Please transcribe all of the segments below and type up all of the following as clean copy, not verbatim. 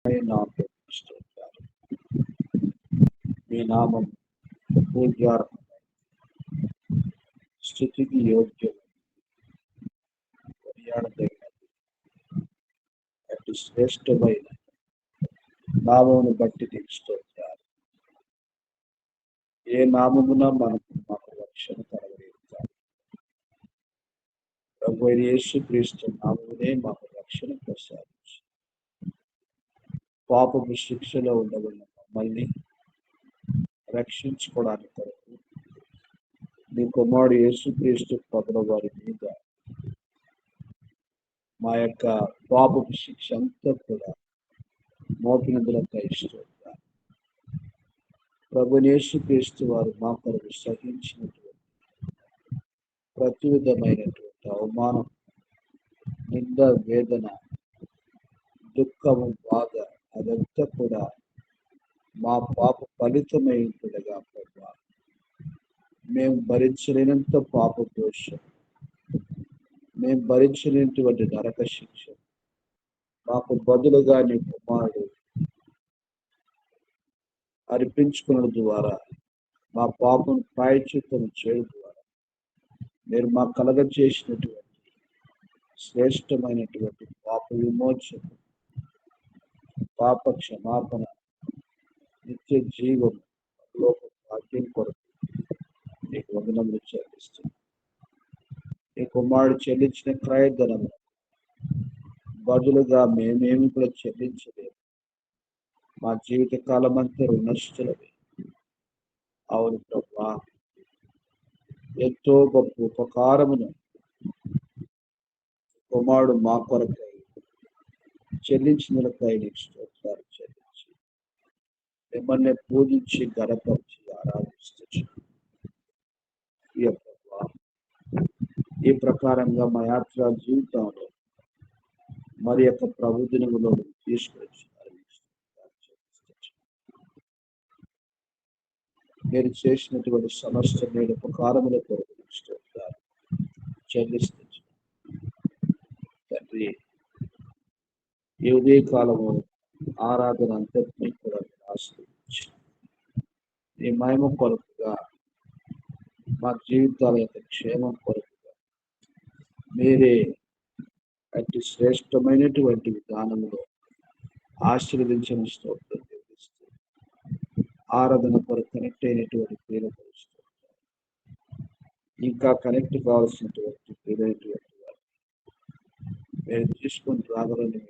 నామం స్తోత్రాలు. మీ నామం పూజ్యార్హం, స్థుతికి యోగ్యం, కొనియాడదగినది. అతి శ్రేష్టమైన నామమును బట్టి నీకు స్తోత్రాలు. ఏ నామమున మాకు రక్షణ కలగలేదు. ప్రభు యేసుక్రీస్తు నామమునే మాకు రక్షణ ప్రసాదించు. పాపపు శిక్షలో ఉండబడిన మమ్మల్ని రక్షించుకోవడానికి కొరకు నీ కుమారుడు యేసుక్రీస్తు ప్రభుల వారి మీద మా యొక్క పాపపు శిక్ష అంతా కూడా మోపినందులకై స్తోత్రాలు. ప్రభు యేసుక్రీస్తు వారు మా కొరకు సహించినటువంటి ప్రతి విధమైనటువంటి అవమానం, నింద, వేదన, దుఃఖము, బాధ అదంతా కూడా మా పాప ఫలితమై ఉంటుండగా ప్రభు మేము భరించలేనంత పాప దోషం, మేము భరించలేనటువంటి నరక శిక్ష మాకు బదులుగా నీ కుమారుడు అర్పించుకున్న ద్వారా మా పాపం ప్రాయశ్చిత్తం చేయడం ద్వారా మీరు మా కలగజేసినటువంటి శ్రేష్టమైనటువంటి పాప విమోచన, పాప క్షమాపణ, నిత్య జీవం, లోక భాగ్యం కొరకు నీకు వందనములు చెల్లిస్తున్నాను. నీ కుమారుడు చెల్లించిన క్రయధనము బదులుగా మేమేమి కూడా చెల్లించలేము. మా జీవిత కాలం అంతా రుణస్థులమే. అవును ప్రభా, ఎంతో గొప్ప ఉపకారమును కుమారుడు మా కొరకై చెల్లించినకై నీకు స్తోత్రాలు చెల్లించి మిమ్మల్ని పూజించి గణపరిచి ఆరాధిస్తూ ఈ ప్రకారంగా మా యాత్ర జీవితంలో మరి యొక్క ప్రభు దినములో తీసుకొచ్చి మీరు చేసినటువంటి సమస్త నేడు ఉపకారముల కొరకు స్తోత్రాలు చెల్లిస్తూ తండ్రి, ఈ ఉదయ కాలము ఆరాధన అంతటినీ కూడా ఆశ్రయించి ఈ మహిమ కొరకుగా మా జీవితాల యొక్క క్షేమం కొరకుగా మీరే అతి శ్రేష్టమైనటువంటి విధానంలో ఆశీర్వదించిన స్తోత్రం చేస్తూ ఆరాధన కొరకు కనెక్ట్ అయినటువంటి ప్రియపరుస్తూ ఇంకా కనెక్ట్ కావాల్సినటువంటి ప్రియమైనటువంటి వారు మేము తీసుకొని రాగలని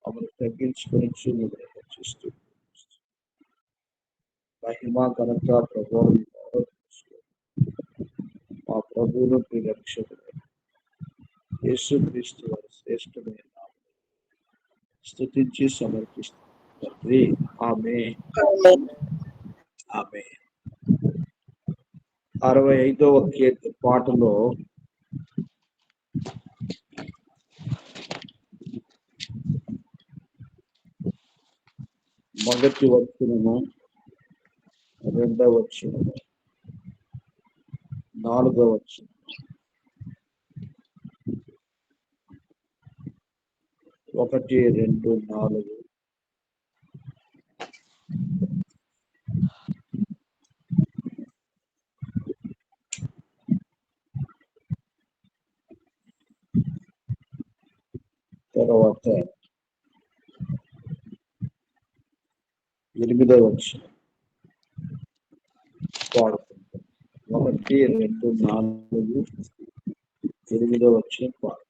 మమ్మల్ని తగ్గించుకొని మీరు రక్షిస్తూ మహిమా ఘనత ప్రభావం మా ప్రభువును రక్షకుడు యేసుక్రీస్తు వారి శ్రేష్టమైన నామములో స్తుతించి సమర్పిస్తాం తండ్రి. ఆమేన్. ఆమేన్. 65వ కీర్తన పాటలో మొదటి వచనము, రెండవ వచనము, 4వ వచనం, 1, 2, 4, తర్వాత 8వ వచనం పాడుకుంటాం. 1, 2, 4, 8వ వచనం పాడు.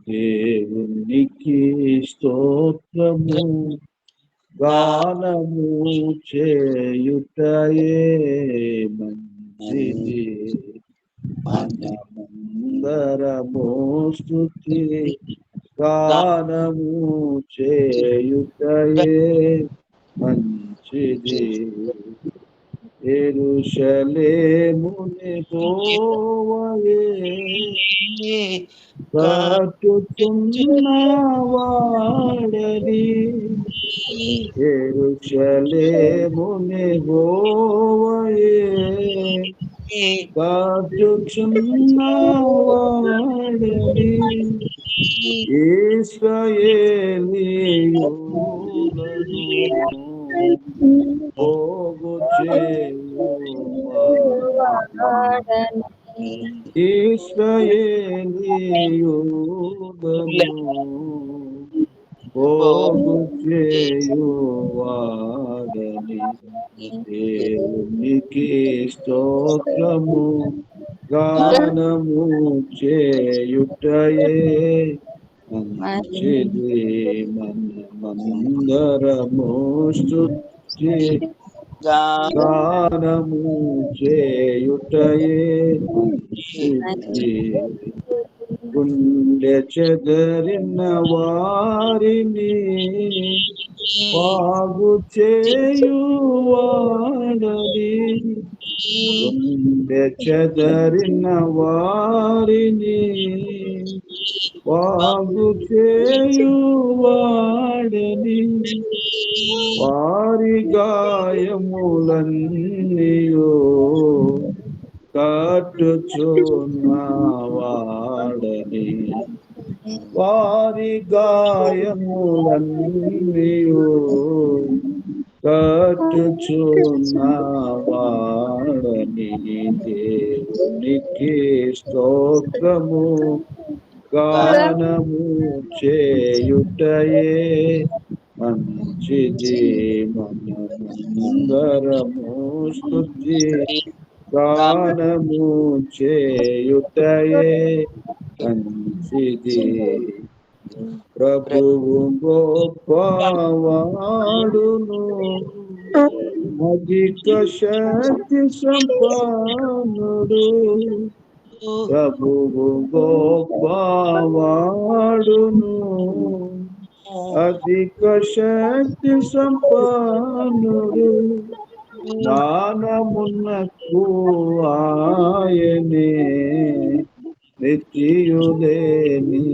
దేవునికి స్తోత్రము గానము చేయుటయే మంచిది, మనమందరము స్తుతి గానము చేయుటయే మంచిది. యెరూషలేముని యెహోవాయే కట్టుచున్నవాడని, యెరూషలేముని యెహోవాయే కట్టుచున్నవాడని ఇశ్రాయేలీయులను పోగు చేయువాడని ఇశ్రాయేలీయులను పోగు చేయువాడని దేవునికి స్తోత్రము గానము చేయుటయే మంచిది మనమందరము స్తుతి గానము చేయుటయే మంచిది గుండె చెదరిన వారిని బాగు చేయువాడని గుండె చెదరిన వారిని బాగు చేయువాడని వారి గాయములన్నీయో కట్టుచున్నవాడని వారి గాయములన్నీయో కట్టుచున్నవాడని దేవునికి స్తోత్రము గానము చేయుటయే మంచిది మనమందరము స్తుతి గానము చేయుటయే మంచిది ప్రభువు గొప్పవాడును అధిక శక్తి సంపన్నుడు ప్రభువు గొప్పవాడును అధిక శక్తి సంపన్నుడు జ్ఞానమునకు ఆయనే నిత్యులేని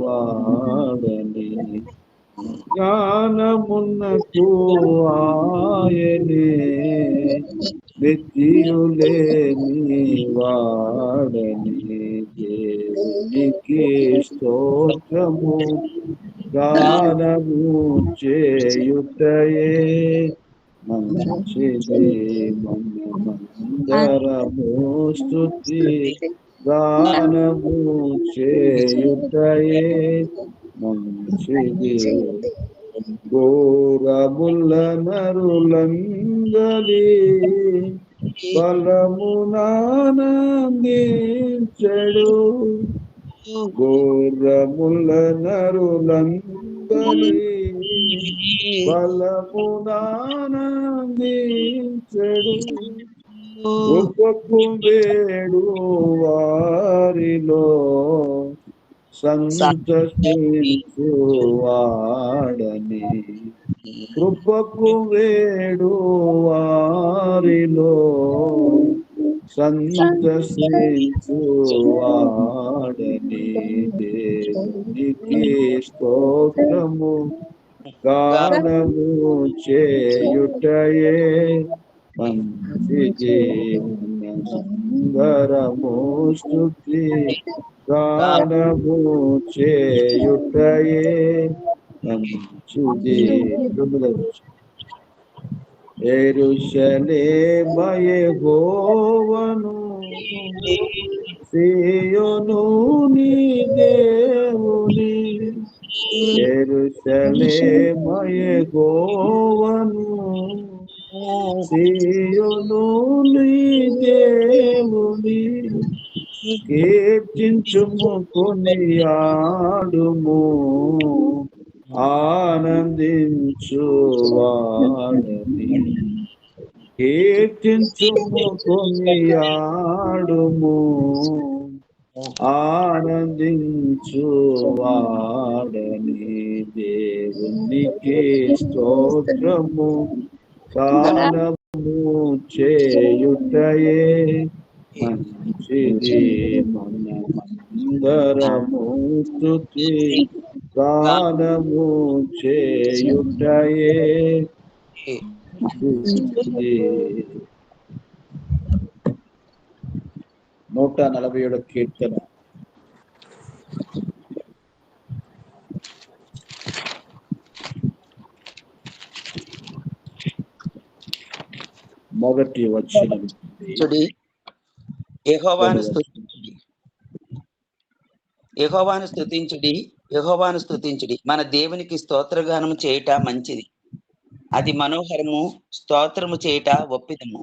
వాడని జ్ఞానమునకు ఆయనే నిత్యులేని వాడని దేవునికి స్తోత్రము గానము చేయుటయే మంచిది మనమందరము స్తుతి గానము చేయుటయే మంచిది ఘోరముల నరులందలి బలమునానందించడు ఘోరముల నరులందలి బలమునానందించడు కృపకు వేడు వారిలో సంతసించువాడని కృపకు వేడు వారిలో సంతసించువాడని దేవునికి స్తోత్రము గానము చేయుటయే మంచిది మనమందరము స్తుతి గానము చేయుటయే మంచిది యెరూషలేమ యెహోవాను సీయోను నీ దేవుని యెరూషలేమ యెహోవాను సీయోను నీ దేవుని కీర్తించుము కొనియాడుము ఆనందించువాడని కీర్తించుము కొనియాడుము ఆనందించువాడని దేవునికి స్తోత్రము గానము చేయుటయే మంచిది మనమందరము స్తుతి గానము చేయుటయే మంచిది 147 కీర్తన. మొదటి వచనం. యెహోవాను స్తుతించుడి, యెహోవాను స్తుతించుడి, యెహోవాను స్తుతించుడి. మన దేవునికి స్తోత్రగానము చేయుట మంచిది, అది మనోహరము. స్తోత్రము చేయుట ఒప్పిదము.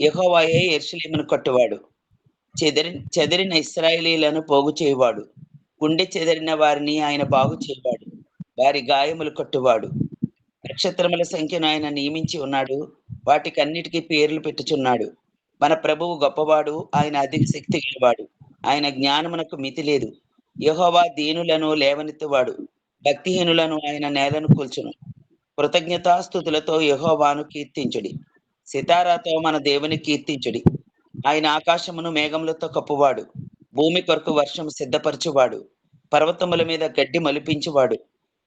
యెహోవాయే యెరూషలేమును కట్టువాడు, చెదిరిన ఇశ్రాయేలీయులను పోగు చేయువాడు. గుండె చెదిరిన వారిని ఆయన బాగు చేయువాడు, వారి గాయములు కట్టువాడు. నక్షత్రముల సంఖ్యను ఆయన నియమించి ఉన్నాడు, వాటికన్నిటికీ పేర్లు పెట్టుచున్నాడు. మన ప్రభువు గొప్పవాడు, ఆయన అధిక శక్తి గలవాడు, ఆయన జ్ఞానమునకు మితి లేదు. యెహోవా దీనులను లేవనెత్తువాడు, భక్తిహీనులను ఆయన నేలను కూల్చును. కృతజ్ఞతాస్తుతులతో యెహోవాను కీర్తించుడి, సితారాతో మన దేవుని కీర్తించుడి. ఆయన ఆకాశమును మేఘములతో కప్పువాడు, భూమి కొరకు వర్షము సిద్ధపరచువాడు, పర్వతముల మీద గడ్డి మలిపించువాడు,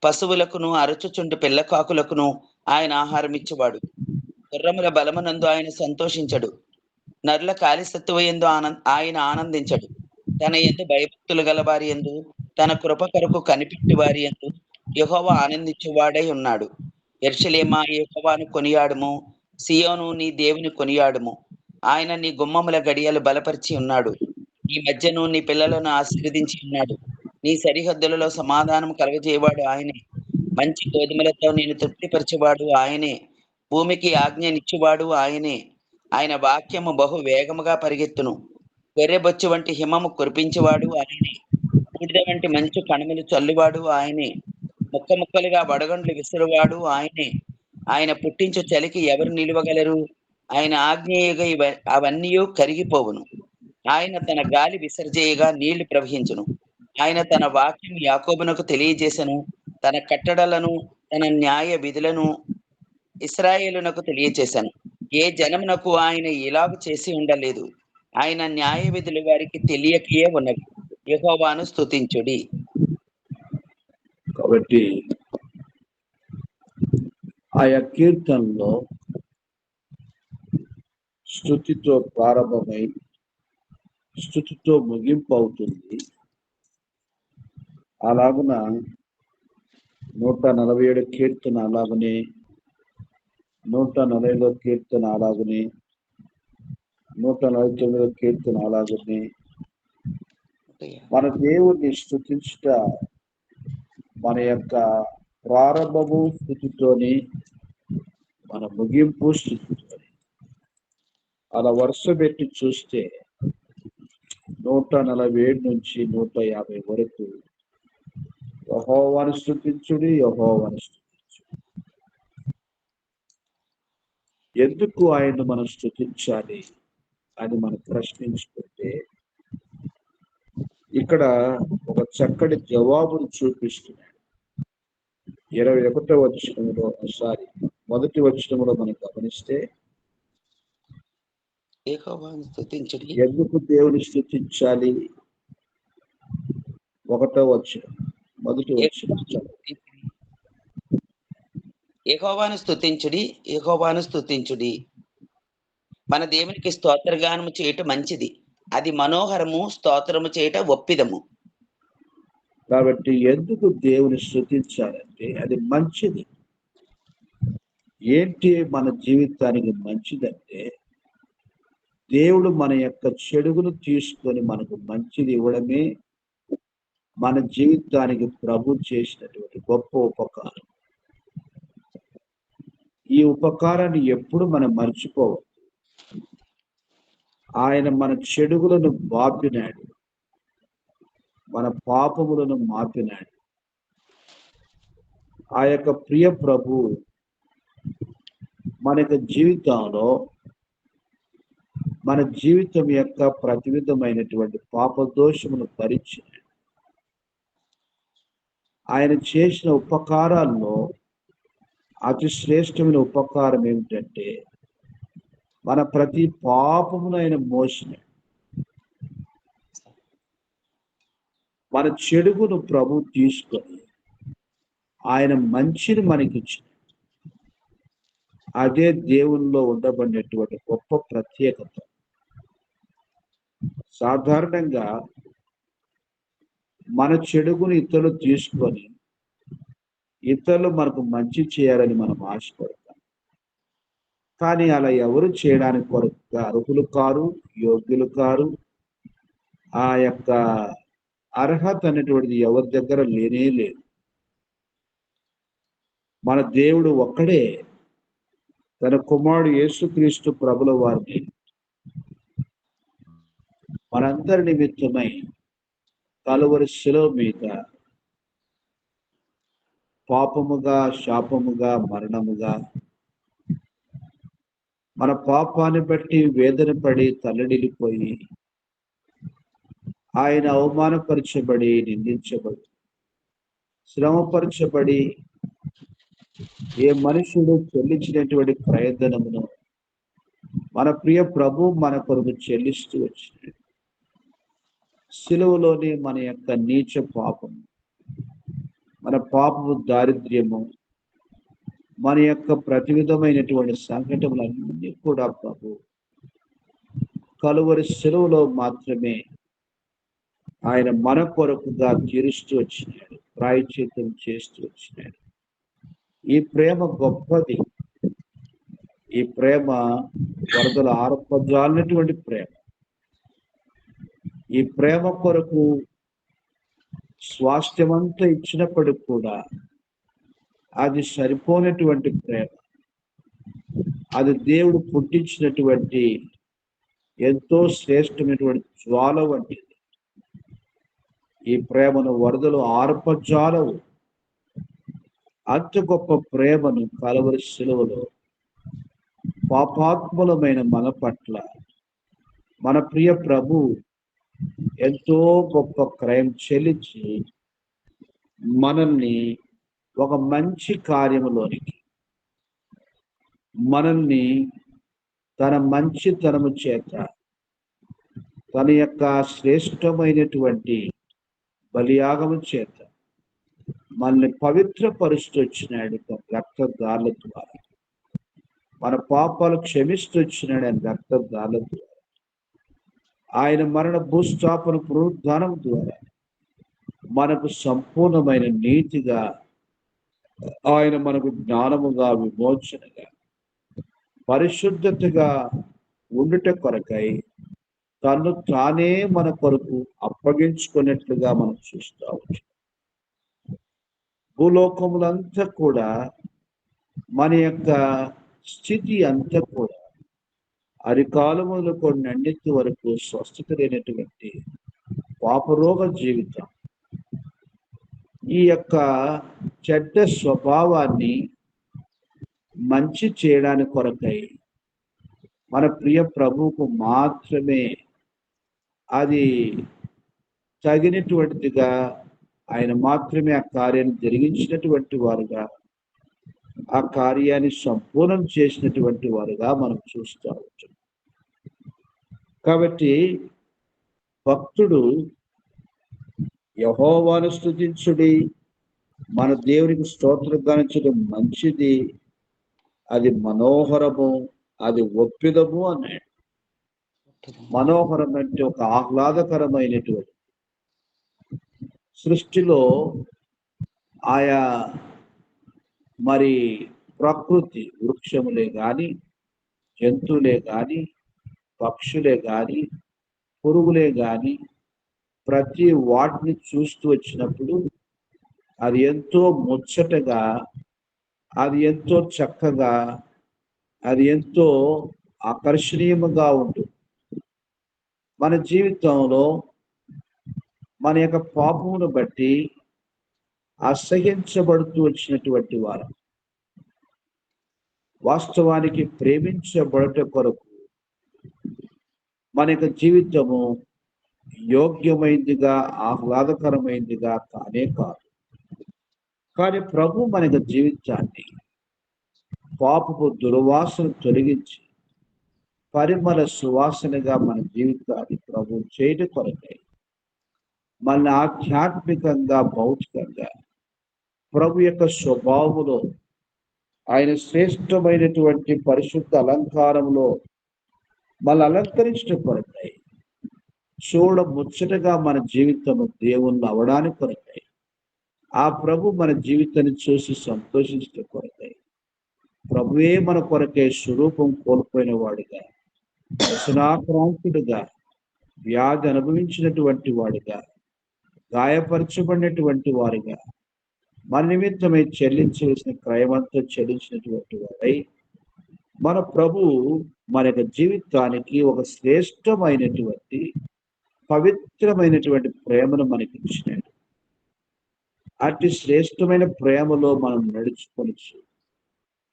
పశువులకును అరచుచుండు పిల్లకాకులకును ఆయన ఆహారం ఇచ్చువాడు. గుర్రముల బలమునందు ఆయన సంతోషించడు, నరుల కాలిసత్తువయందు ఆయన ఆనందించడు. తన యందు భయభక్తులు గల వారి యందు, తన కృప కొరకు కనిపెట్టి వారి యందు యెహోవా ఆనందించువాడై ఉన్నాడు. యెరూషలేమా, యెహోవాను కొనియాడుము, సియోను నీ దేవుని కొనియాడుము. ఆయన నీ గుమ్మముల గడియలు బలపరిచి ఉన్నాడు, నీ మధ్యను నీ పిల్లలను ఆశీర్వదించి ఉన్నాడు. నీ సరిహద్దులలో సమాధానం కలగజేయవాడు ఆయనే, మంచి గోధుమలతో నేను తృప్తిపరచేవాడు ఆయనే, భూమికి ఆజ్ఞనిచ్చువాడు ఆయనే. ఆయన వాక్యము బహు వేగముగా పరిగెత్తును, గొర్రెబొచ్చు వంటి హిమము కురిపించేవాడు ఆయనే, బూడిద వంటి మంచు కణములు చల్లువాడు ఆయనే, ముక్క ముక్కలుగా వడగండ్లు విసురువాడు ఆయనే. ఆయన పుట్టించు చలికి ఎవరు నిలువగలరు? ఆయన ఆజ్ఞేయగా అవన్నీ కరిగిపోవును. ఆయన తన గాలి విసర్జేయగా నీళ్లు ప్రవహించును. ఆయన తన వాక్యం యాకోబునకు తెలియజేసెను, తన కట్టడలను తన న్యాయ విధులను ఇశ్రాయేలునకు తెలియజేశాను. ఏ జనమునకు ఆయన ఇలాగు చేసి ఉండలేదు. ఆయన న్యాయ విధులు వారికి తెలియకయే ఉన్నవి. యెహోవాను స్తుతించుడి. కాబట్టి ఆయా కీర్తనలో స్తుతితో ప్రారంభమై స్తుతితో ముగింపు అవుతుంది. అలాగున 147 కీర్తన అలాగనే, 140 కీర్తన అలాగనే, 149 కీర్తన అలాగనే మన దేవుణ్ణి స్తుతించుట మన యొక్క ప్రారంభము స్థుతితోని, మన ముగింపు స్థుతితోని. అలా వరుస పెట్టి చూస్తే 147 నుంచి 150 వరకు యెహోవాను స్తుతించుడి, యెహోవాను స్తుతించుడి. ఎందుకు ఆయన్ని మనం స్తుతించాలి అని మనం ప్రశ్నించుకుంటే, ఇక్కడ ఒక చక్కటి జవాబును చూపిస్తున్నాడు. 21వ వచనంలో, మొదటి వచనంలో మనం గమనిస్తే, యెహోవాను స్తుతించుడి. ఎందుకు దేవుని స్తుతించాలి? 1వ వచనం, మొదటి వచనం. యెహోవాను స్తుతించుడి, యెహోవాను స్తుతించుడి. మన దేవునికి స్తోత్రగానము చేయటం మంచిది, అది మనోహరము. స్తోత్రము చేయట ఒప్పిదము. కాబట్టి ఎందుకు దేవుని స్తుతించాలంటే అది మంచిది. ఏంటి మన జీవితానికి మంచిదంటే, దేవుడు మన యొక్క చెడుగును తీసుకొని మనకు మంచిది ఇవ్వడమే మన జీవితానికి ప్రభు చేసినటువంటి గొప్ప ఉపకారం. ఈ ఉపకారాన్ని ఎప్పుడు మనం మర్చిపోవద్దు. ఆయన మన చెడుగులను బాపినాడు, మన పాపములను మాపినాడు. ఆ యొక్క ప్రియ ప్రభు మన యొక్క జీవితంలో మన జీవితం యొక్క ప్రతి విధమైనటువంటి పాపదోషమును భరించాడు. ఆయన చేసిన ఉపకారాల్లో అతి శ్రేష్టమైన ఉపకారం ఏమిటంటే, మన ప్రతి పాపమును ఆయన మోసినాడు. మన చెడుగును ప్రభు తీసుకొని ఆయన మంచిని మనకిచ్చాడు. అదే దేవునిలో ఉండబడినటువంటి గొప్ప ప్రత్యేకత. సాధారణంగా మన చెడుగుని ఇతరులు తీసుకొని ఇతరులు మనకు మంచి చేయాలని మనం ఆశపడతాం. కానీ అలా ఎవరు చేయడానికి కొరకు అర్హులు కారు, యోగ్యులు కారు. ఆ యొక్క అర్హత అనేటువంటిది ఎవరి దగ్గర లేనే లేదు. మన దేవుడు ఒక్కడే తన కుమారుడు యేసుక్రీస్తు ప్రభుల వారిని మనందరి నిమిత్తమై కలువరి శిలువ మీద పాపముగా, శాపముగా, మరణముగా మన పాపాన్ని బట్టి వేదన పడి తల్లడిల్లిపోయి ఆయన అవమానపరచబడి, నిందించబడి, శ్రమపరచబడి ఏ మనుషుడు చెల్లించినటువంటి ప్రయత్నమును మన ప్రియ ప్రభు మన కొరకు చెల్లిస్తూ వచ్చినాడు. సిలువలోని మన యొక్క నీచ పాపం, మన పాపము దారిద్ర్యము, మన యొక్క ప్రతి విధమైనటువంటి సంకటములన్నీ కూడా ప్రభు కలువరి సిలువలో మాత్రమే ఆయన మన కొరకుగా తీరుస్తూ వచ్చినాడు, ప్రాయశ్చిత్తం చేస్తూ వచ్చినాడు. ఈ ప్రేమ గొప్పది. ఈ ప్రేమ వరదలు ఆర్పజాలినటువంటి ప్రేమ. ఈ ప్రేమ కొరకు స్వాస్థ్యమంతా ఇచ్చినప్పటికి కూడా అది సరిపోనటువంటి ప్రేమ. అది దేవుడు పుట్టించినటువంటి ఎంతో శ్రేష్టమైనటువంటి జ్వాల వంటిది. ఈ ప్రేమను వరదలు ఆర్పజాలవు. అంత గొప్ప ప్రేమను కలువరి సిలువలో పాపాత్ములమైన మన పట్ల మన ప్రియ ప్రభు ఎంతో గొప్ప క్రయం చెల్లించి మనల్ని ఒక మంచి కార్యములోనికి, మనల్ని తన మంచితనము చేత, తన యొక్క శ్రేష్టమైనటువంటి బలియాగము చేత మనల్ని పవిత్రపరుస్తూ వచ్చినాడు రక్తదారుల ద్వారా. మన పాపాలు క్షమిస్తూ వచ్చినాడు ఆయన రక్తదారుల ద్వారా. ఆయన మరణ భూస్థాపన పునరుద్ధానం ద్వారా మనకు సంపూర్ణమైన నీతిగా, ఆయన మనకు జ్ఞానముగా, విమోచనగా, పరిశుద్ధతగా ఉండుట కొరకై తను తానే మన కొరకు అప్పగించుకున్నట్లుగా మనం చూస్తూ ఉంటాం. భూలోకములంతా కూడా మన యొక్క స్థితి అంతా కూడా అరికాలములు కొన్ని అన్నిటి వరకు స్వస్థత లేనటువంటి పాపరోగ జీవితం. ఈ యొక్క చెడ్డ స్వభావాన్ని మంచి చేయడానికి కొరకై మన ప్రియ ప్రభువుకు మాత్రమే అది తగినటువంటిదిగా, ఆయన మాత్రమే ఆ కార్యాన్ని జరిగించినటువంటి వారుగా, ఆ కార్యాన్ని సంపూర్ణం చేసినటువంటి వారుగా మనం చూస్తూ ఉంటాం. కాబట్టి భక్తుడు యెహోవాను స్తుతించుడి, మన దేవునికి స్తోత్రగానం చేయడం మంచిది, అది మనోహరము, అది ఒప్పిదము అన్నాడు. మనోహరం అంటే ఒక ఆహ్లాదకరమైనటువంటి సృష్టిలో ఆయా మరి ప్రకృతి వృక్షములే గాని, జంతువులే గాని, పక్షులే గాని, పురుగులే గాని ప్రతి వాటిని చూస్తూ వచ్చినప్పుడు అది ఎంతో ముచ్చటగా, అది ఎంతో చక్కగా, అది ఎంతో ఆకర్షణీయముగా ఉంటుంది. మన జీవితంలో మన యొక్క పాపమును బట్టి అసహించబడుతూ వచ్చినటువంటి వారు వాస్తవానికి ప్రేమించబడట కొరకు మన యొక్క జీవితము యోగ్యమైందిగా, ఆహ్లాదకరమైందిగా కానే కాదు. కానీ ప్రభు మన యొక్క జీవితాన్ని పాపపు దుర్వాసన తొలగించి పరిమళ సువాసనగా మన జీవితాన్ని ప్రభు చేయట కొరకై మన ఆధ్యాత్మికంగా, భౌతికంగా ప్రభు యొక్క స్వభావములో, ఆయన శ్రేష్టమైనటువంటి పరిశుద్ధ అలంకారంలో మన అలంకరించడం కొరకై చూడ ముచ్చటగా మన జీవితము దేవుళ్ళు అవడానికి కొరకై, ఆ ప్రభు మన జీవితాన్ని చూసి సంతోషించడం కొరకై, ప్రభువే మన కొరకై స్వరూపం కోల్పోయిన వాడిగా, వ్యసనాక్రాంతుడుగా, వ్యాధి అనుభవించినటువంటి వాడిగా, గాయపరచబడినటువంటి వారిగా, మన నిమిత్తమై చెల్లించవలసిన క్రయమంతా చెల్లించినటువంటి వాడై, మన ప్రభు మన యొక్క జీవితానికి ఒక శ్రేష్టమైనటువంటి పవిత్రమైనటువంటి ప్రేమను మనకిచ్చినాడు. అతి శ్రేష్టమైన ప్రేమలో మనం నడుచుకొనొచ్చు.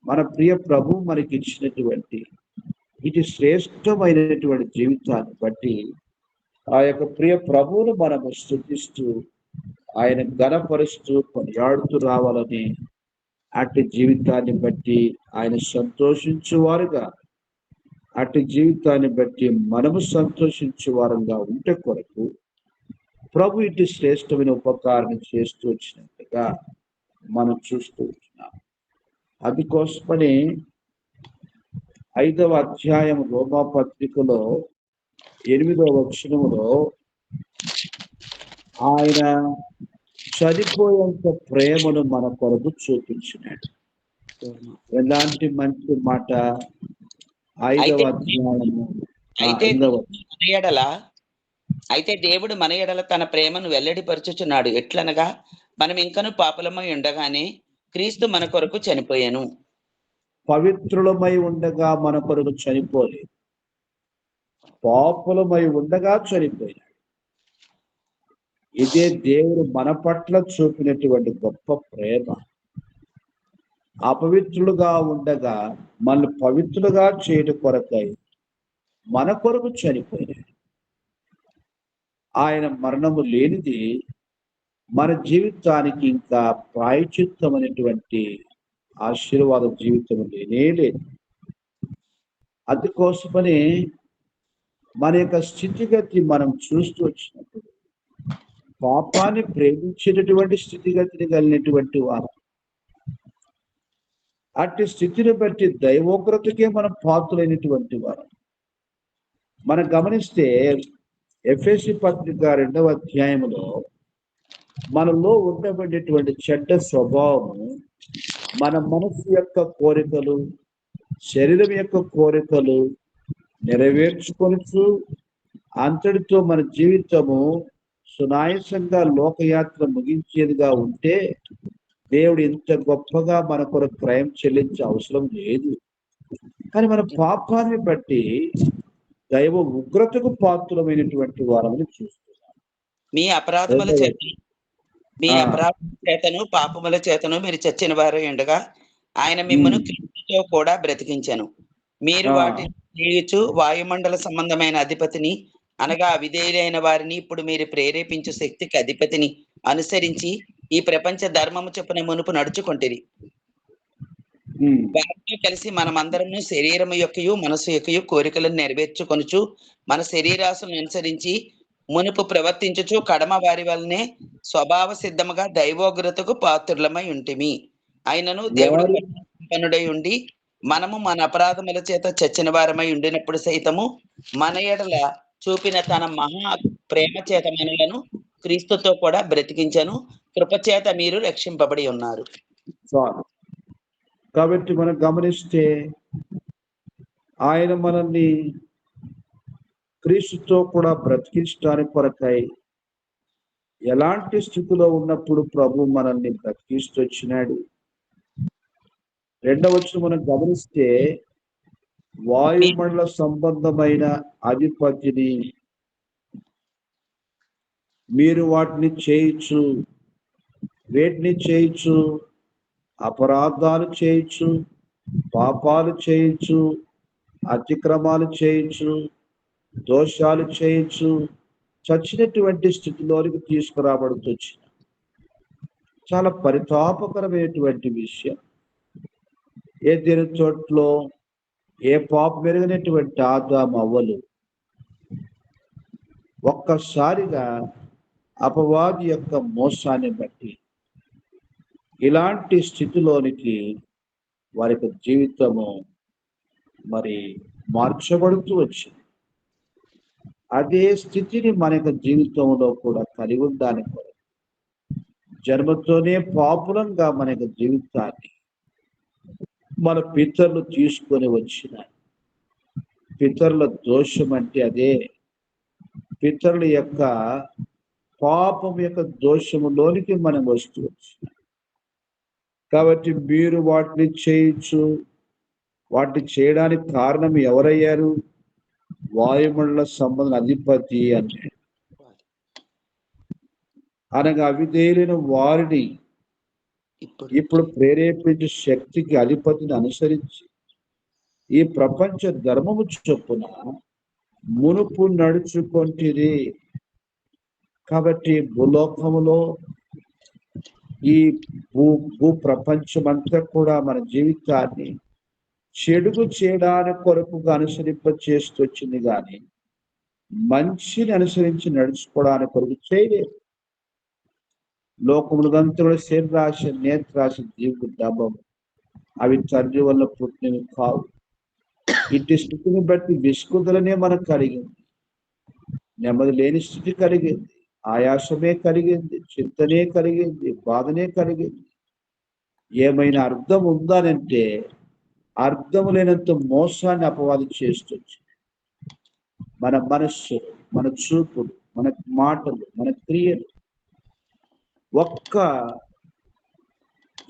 మన ప్రియ ప్రభు మనకిచ్చినటువంటి ఇటు శ్రేష్టమైనటువంటి జీవితాన్ని బట్టి ఆ యొక్క ప్రియ ప్రభువును మనము స్తుతిస్తూ, ఆయన ఘనపరుస్తూ కొనియాడుతూ రావాలని, అట్టి జీవితాన్ని బట్టి ఆయన సంతోషించువారుగా, అట్టి జీవితాన్ని బట్టి మనము సంతోషించువారుగా ఉంటే కొరకు ప్రభు ఇటు శ్రేష్టమైన ఉపకారం చేస్తూ వచ్చినట్టుగా మనం చూస్తూ ఉంటున్నాం. అందుకోసమని 5వ అధ్యాయం రోమా పత్రికలో 8వ వచనములో ఆయన చనిపోయేంత ప్రేమను మన కొరకు చూపించినాడు. ఎలాంటి మంచి మాట! 5వ అధ్యాయము అయితే 8వ మన ఎడల అయితే దేవుడు మన ఎడల తన ప్రేమను వెల్లడిపరచుచున్నాడు. ఎట్లనగా మనం ఇంకను పాపులమై ఉండగానే క్రీస్తు మన కొరకు చనిపోయాను. పవిత్రులమై ఉండగా మన కొరకు చనిపోలేదు, పాపులమై ఉండగా చనిపోయాడు. ఇదే దేవుడు మన పట్ల చూపినటువంటి గొప్ప ప్రేమ. అపవిత్రులుగా ఉండగా మనల్ని పవిత్రులుగా చేయడం కొరకై మన కొరకు చనిపోయాడు. ఆయన మరణము లేనిది మన జీవితానికి ఇంకా ప్రాయశ్చిత్తమైనటువంటి ఆశీర్వాద జీవితం లేనే లేదు. అందుకోసమని మన యొక్క స్థితిగతి మనం చూస్తూ వచ్చినప్పుడు పాపాన్ని ప్రేమించేటటువంటి స్థితిగతిని కలిగినటువంటి వారు, అట్టి స్థితిని బట్టి దైవోగ్రతకే మనం పాత్రులైనటువంటి వారు. మనం గమనిస్తే ఎఫెసీ పత్రిక 2వ అధ్యాయంలో మనలో ఉండబడినటువంటి చెడ్డ స్వభావము, మన మనసు యొక్క కోరికలు, శరీరం యొక్క కోరికలు నెరవేర్చుకొనుచు అంతటితో మన జీవితము సునాయాసంగా లోకయాత్ర ముగించేదిగా ఉంటే దేవుడు ఇంత గొప్పగా మన కొరకు క్రయం చెల్లించే అవసరం లేదు. కానీ మన పాపాన్ని బట్టి దైవ ఉగ్రతకు పాత్రమైనటువంటి వారని చూస్తున్నాం. మీ అపరాధముల చేతను పాపముల చేతను మీరు చచ్చిన వారై ఉండగా ఆయన మిమ్మల్ని క్రీస్తుతో కూడా బ్రతికించాను. మీరు వాటిని చేయుచు వాయుమండల సంబంధమైన అధిపతిని అనగా అవిధేయులైన వారిని ఇప్పుడు మీరు ప్రేరేపించు శక్తికి అధిపతిని అనుసరించి ఈ ప్రపంచ ధర్మము చొప్పున మునుపు నడుచుకొంటిరి. వారితో కలిసి మనమందరము శరీరము యొక్కయు మనసు యొక్కయు కోరికలను నెరవేర్చుకొనుచు మన శరీరాశను అనుసరించి మునుపు ప్రవర్తించుచు కడమ వారి వల్లనే స్వభావ సిద్ధముగా దైవోగ్రతకు పాత్రులమై ఉంటిమి. అయినను దేవుడు సంపన్నుడై ఉండి మనము మన అపరాధముల చేత చచ్చిన వారమై ఉండినప్పుడు సైతము మన ఎడల చూపిన తన మహా ప్రేమ చేత మనలను క్రీస్తుతో కూడా బ్రతికించను. కృపచేత మీరు రక్షింపబడి ఉన్నారు. కాబట్టి మనం గమనిస్తే ఆయన మనల్ని క్రీస్తుతో కూడా బ్రతికించడానికి కొరకై ఎలాంటి స్థితిలో ఉన్నప్పుడు ప్రభు మనల్ని బ్రతికిస్తూ వచ్చినాడు. 2వ వచనం మనం గమనిస్తే వాయుమండల సంబంధమైన అధిపతిని మీరు వాటిని చేయొచ్చు, వేటిని చేయొచ్చు, అపరాధాలు చేయొచ్చు, పాపాలు చేయొచ్చు, అతిక్రమాలు చేయొచ్చు, దోషాలు చేయొచ్చు, చచ్చినటువంటి స్థితిలోనికి తీసుకురాబడుతూ వచ్చిన చాలా పరితాపకరమైనటువంటి విషయం. ఏదైనా చోట్లో ఏ పాపం మెరుగనటువంటి ఆదాము అవ్వలు ఒక్కసారిగా అపవాది యొక్క మోసాన్ని బట్టి ఇలాంటి స్థితిలోనికి వారి జీవితము మరి మార్చబడుతూ వచ్చింది. అదే స్థితిని మన యొక్క జీవితంలో కూడా కలిగి ఉండడానికి కొరకు జన్మతోనే పాపులంగా మన యొక్క జీవితాన్ని మన పితరులు తీసుకొని వచ్చిన పితరుల దోషం అంటే అదే పితరుల యొక్క పాపం యొక్క దోషములోనికి మనం వస్తూ వచ్చినాం. కాబట్టి మీరు వాటిని చేయొచ్చు. వాటిని చేయడానికి కారణం ఎవరయ్యారు? వాయుమండల సంబంధ అధిపతి అన్నాడు. అనగా అవిధేయులైన వారిని ఇప్పుడు ప్రేరేపించే శక్తికి అధిపతిని అనుసరించి ఈ ప్రపంచ ధర్మము చొప్పున మునుపు నడుచుకొంటిరి. కాబట్టి భూలోకములో ఈ భూ ప్రపంచమంతా కూడా మన జీవితాన్ని చెడుగు చేయడానికి కొరకుగా అనుసరింప చేస్తూ వచ్చింది, కానీ మంచిని అనుసరించి నడుచుకోవడానికి కొరకు చేయలేదు. లోకములు గంతులు శరీరాశ, నేత్రాశ, జీవుడు డబ్బం అవి తండ్రి వల్ల పుట్టినవి కావు. ఇట్టి స్థితిని బట్టి విస్కుదలనే మనకు కలిగింది, నెమ్మది లేని స్థితి కలిగింది, ఆయాసమే కలిగింది, చింతనే కలిగింది, బాధనే కలిగింది. ఏమైనా అర్థం ఉందానంటే అర్థం లేనంత మోసాన్ని అపవాది చేస్తుంది. మన మనస్సు, మన చూపులు, మన మాటలు, మన క్రియలు ఒక్క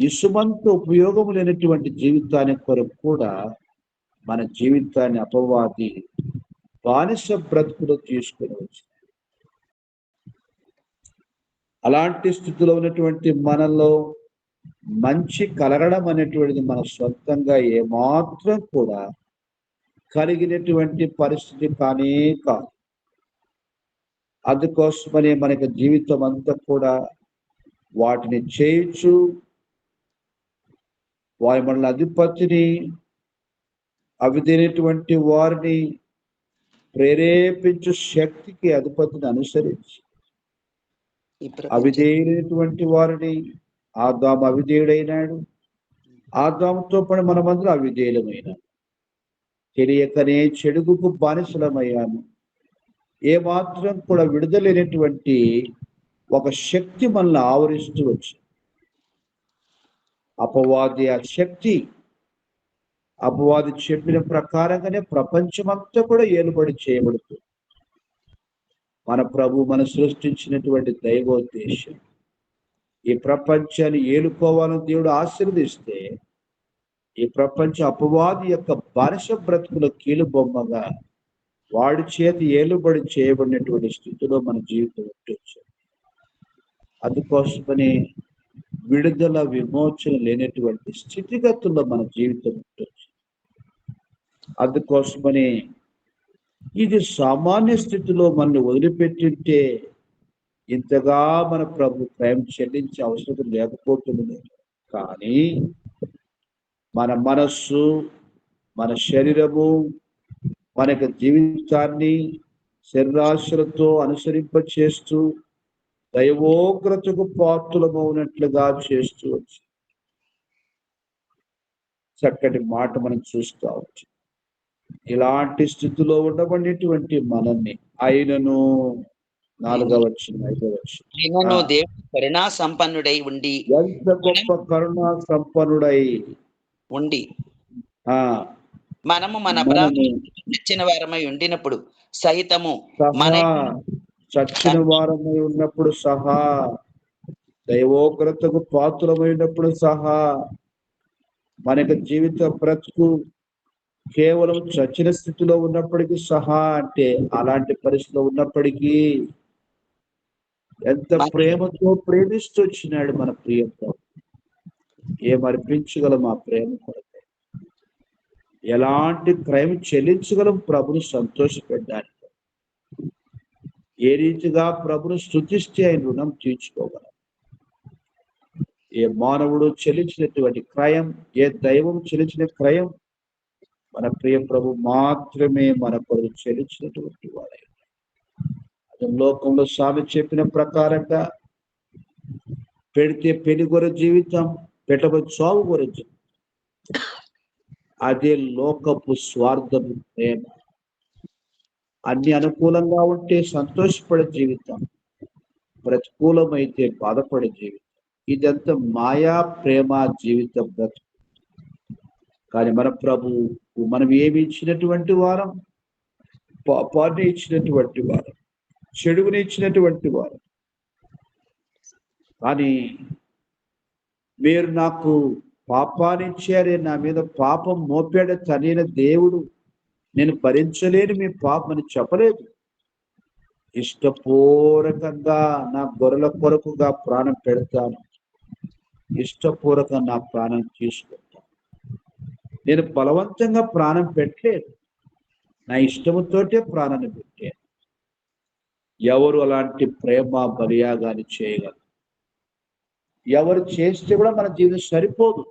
ఇసుమంత ఉపయోగం లేనటువంటి జీవితానికి కొరకు కూడా మన జీవితాన్ని అపవాది బానిస బ్రతుకులో తీసుకుని వచ్చింది. అలాంటి స్థితిలో ఉన్నటువంటి మనలో మంచి కలగడం అనేటువంటిది మన సొంతంగా ఏమాత్రం కూడా కలిగినటువంటి పరిస్థితి కానే కాదు. అందుకోసమనే మనకి జీవితం అంతా కూడా వాటిని చేయొచ్చు. వాయుమండల అధిపతిని, అవిధేయటువంటి వారిని ప్రేరేపించు శక్తికి అధిపతిని అనుసరించి అవిధేయులైనటువంటి వారిని, ఆదాము అవిధేయుడైనాడు, ఆదాముతో పాటు మనమందరం అవిధేయులమైనాం. తెలియకనే చెడుగుకు బానిసలమయ్యాము. ఏమాత్రం కూడా విడుదలైనటువంటి ఒక శక్తి మనల్ని ఆవరిస్తూ వచ్చింది. అపవాది ఆ శక్తి, అపవాది చెప్పిన ప్రకారంగానే ప్రపంచమంతా కూడా ఏలుబడి చేయబడుతుంది. మన ప్రభు మన సృష్టించినటువంటి దైవోద్దేశం ఈ ప్రపంచాన్ని ఏలుకోవాలని దేవుడు ఆశీర్వదిస్తే ఈ ప్రపంచ అపవాది యొక్క బానిస బ్రతుకుల కీలు బొమ్మగా వాడి చేతి ఏలుబడి చేయబడినటువంటి స్థితిలో మన జీవితం ఉండొచ్చు. అందుకోసమని విడుదల విమోచన లేనటువంటి స్థితిగతుల్లో మన జీవితం ఉండొచ్చు. అందుకోసమని ఇది సామాన్య స్థితిలో మనల్ని వదిలిపెట్టింటే ఇంతగా మన ప్రభు ప్రేమ చెల్లించే అవసరం లేకపోతుంది. కానీ మన మనస్సు, మన శరీరము, మన యొక్క జీవితాన్ని శరీరాశలతో అనుసరింప చేస్తూ దైవోగ్రతకు పాత్రులమవునట్లుగా చేస్తూ వచ్చి చక్కటి మాట మనం చూస్తూ వచ్చి ఇలాంటి స్థితిలో ఉండబడినటువంటి మనల్ని ఆయనను 4వ వచనం 5వ వచనం దేవుడు కరుణా సంపన్నుడై ఉండి, ఎంత గొప్ప కరుణా సంపన్నుడై ఉండి మనము మన చచ్చిన వారమై ఉండినప్పుడు సహితము చచ్చిన వారమై ఉన్నప్పుడు సహా, దైవోగ్రతకు పాత్రమైనప్పుడు సహా, మనకు జీవిత బ్రతుకు కేవలం చచ్చిన స్థితిలో ఉన్నప్పటికీ సహా, అంటే అలాంటి పరిస్థితిలో ఉన్నప్పటికీ ఎంత ప్రేమతో ప్రేమిస్తూ వచ్చినాడు మన ప్రియతో. ఏమర్పించగలం ఆ ప్రేమ కొరకు? ఎలాంటి క్రయం చెల్లించగలం ప్రభుని సంతోషపెట్టడానికి? ఏ రీతిగా ప్రభుని స్తుతిస్తే ఆయన రుణం తీర్చుకోగలం? ఏ మానవుడు చెల్లించినటువంటి క్రయం, ఏ దైవం చెల్లించిన క్రయం మన ప్రియ ప్రభు మాత్రమే మన కొరకు చెల్లించినటువంటి వాడే. అది లోకంలో స్వామి చెప్పిన ప్రకారంగా పెడితే పెనుగొర జీవితం, పెట్టబోయే చావు గురించి అదే లోకపు స్వార్థపు ప్రేమ. అన్ని అనుకూలంగా ఉంటే సంతోషపడే జీవితం, ప్రతికూలమైతే బాధపడే జీవితం. ఇదంతా మాయా ప్రేమ జీవితం బ్రతుకు. కానీ మన ప్రభువు మనం ఏమి ఇచ్చినటువంటి వారం, పాపాన్ని ఇచ్చినటువంటి వారం, చెడుగుని ఇచ్చినటువంటి వారం. కానీ మీరు నాకు పాపాన్ని ఇచ్చారే, నా మీద పాపం మోపాడ తనైన దేవుడు, నేను భరించలేని మీ పాపమని చెప్పలేదు. ఇష్టపూర్వకంగా నా గొర్రెల కొరకుగా ప్రాణం పెడతాను, ఇష్టపూర్వకంగా నా ప్రాణం తీసుకుంటాను. నేను బలవంతంగా ప్రాణం పెట్టలేదు, నా ఇష్టముతోటే ప్రాణాన్ని పెట్టాను. ఎవరు అలాంటి ప్రేమ బలియాగాని చేయగలరు? ఎవరు చేస్తే కూడా మన జీవితం సరిపోదు.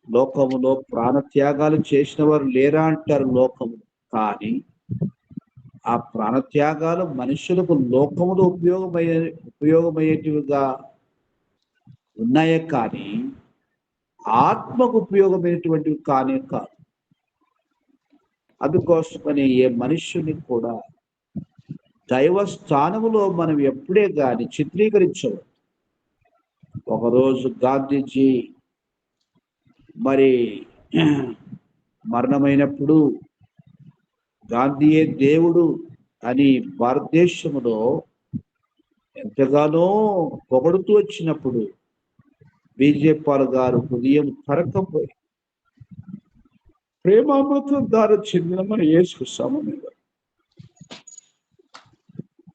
లోకములో ప్రాణత్యాగాలు చేసిన వారు లేరా అంటారు లోకము. కానీ ఆ ప్రాణత్యాగాలు మనుషులకు లోకములో ఉపయోగమయ్యేటివిగా ఉన్నాయే కానీ ఆత్మకు ఉపయోగమైనటువంటివి కానే కాదు. అందుకోసమని ఏ మనుష్యుని కూడా దైవ స్థానములో మనం ఎప్పుడే కానీ చిత్రీకరించవచ్చు. ఒకరోజు గాంధీజీ మరి మరణమైనప్పుడు గాంధీయే దేవుడు అని భారతదేశంలో ఎంతగానో పొగడుతూ వచ్చినప్పుడు బీజేపీ గారు హృదయం తరకపోయి ప్రేమామృతం ద్వారా చెందిన మన యేసుకు సమమైన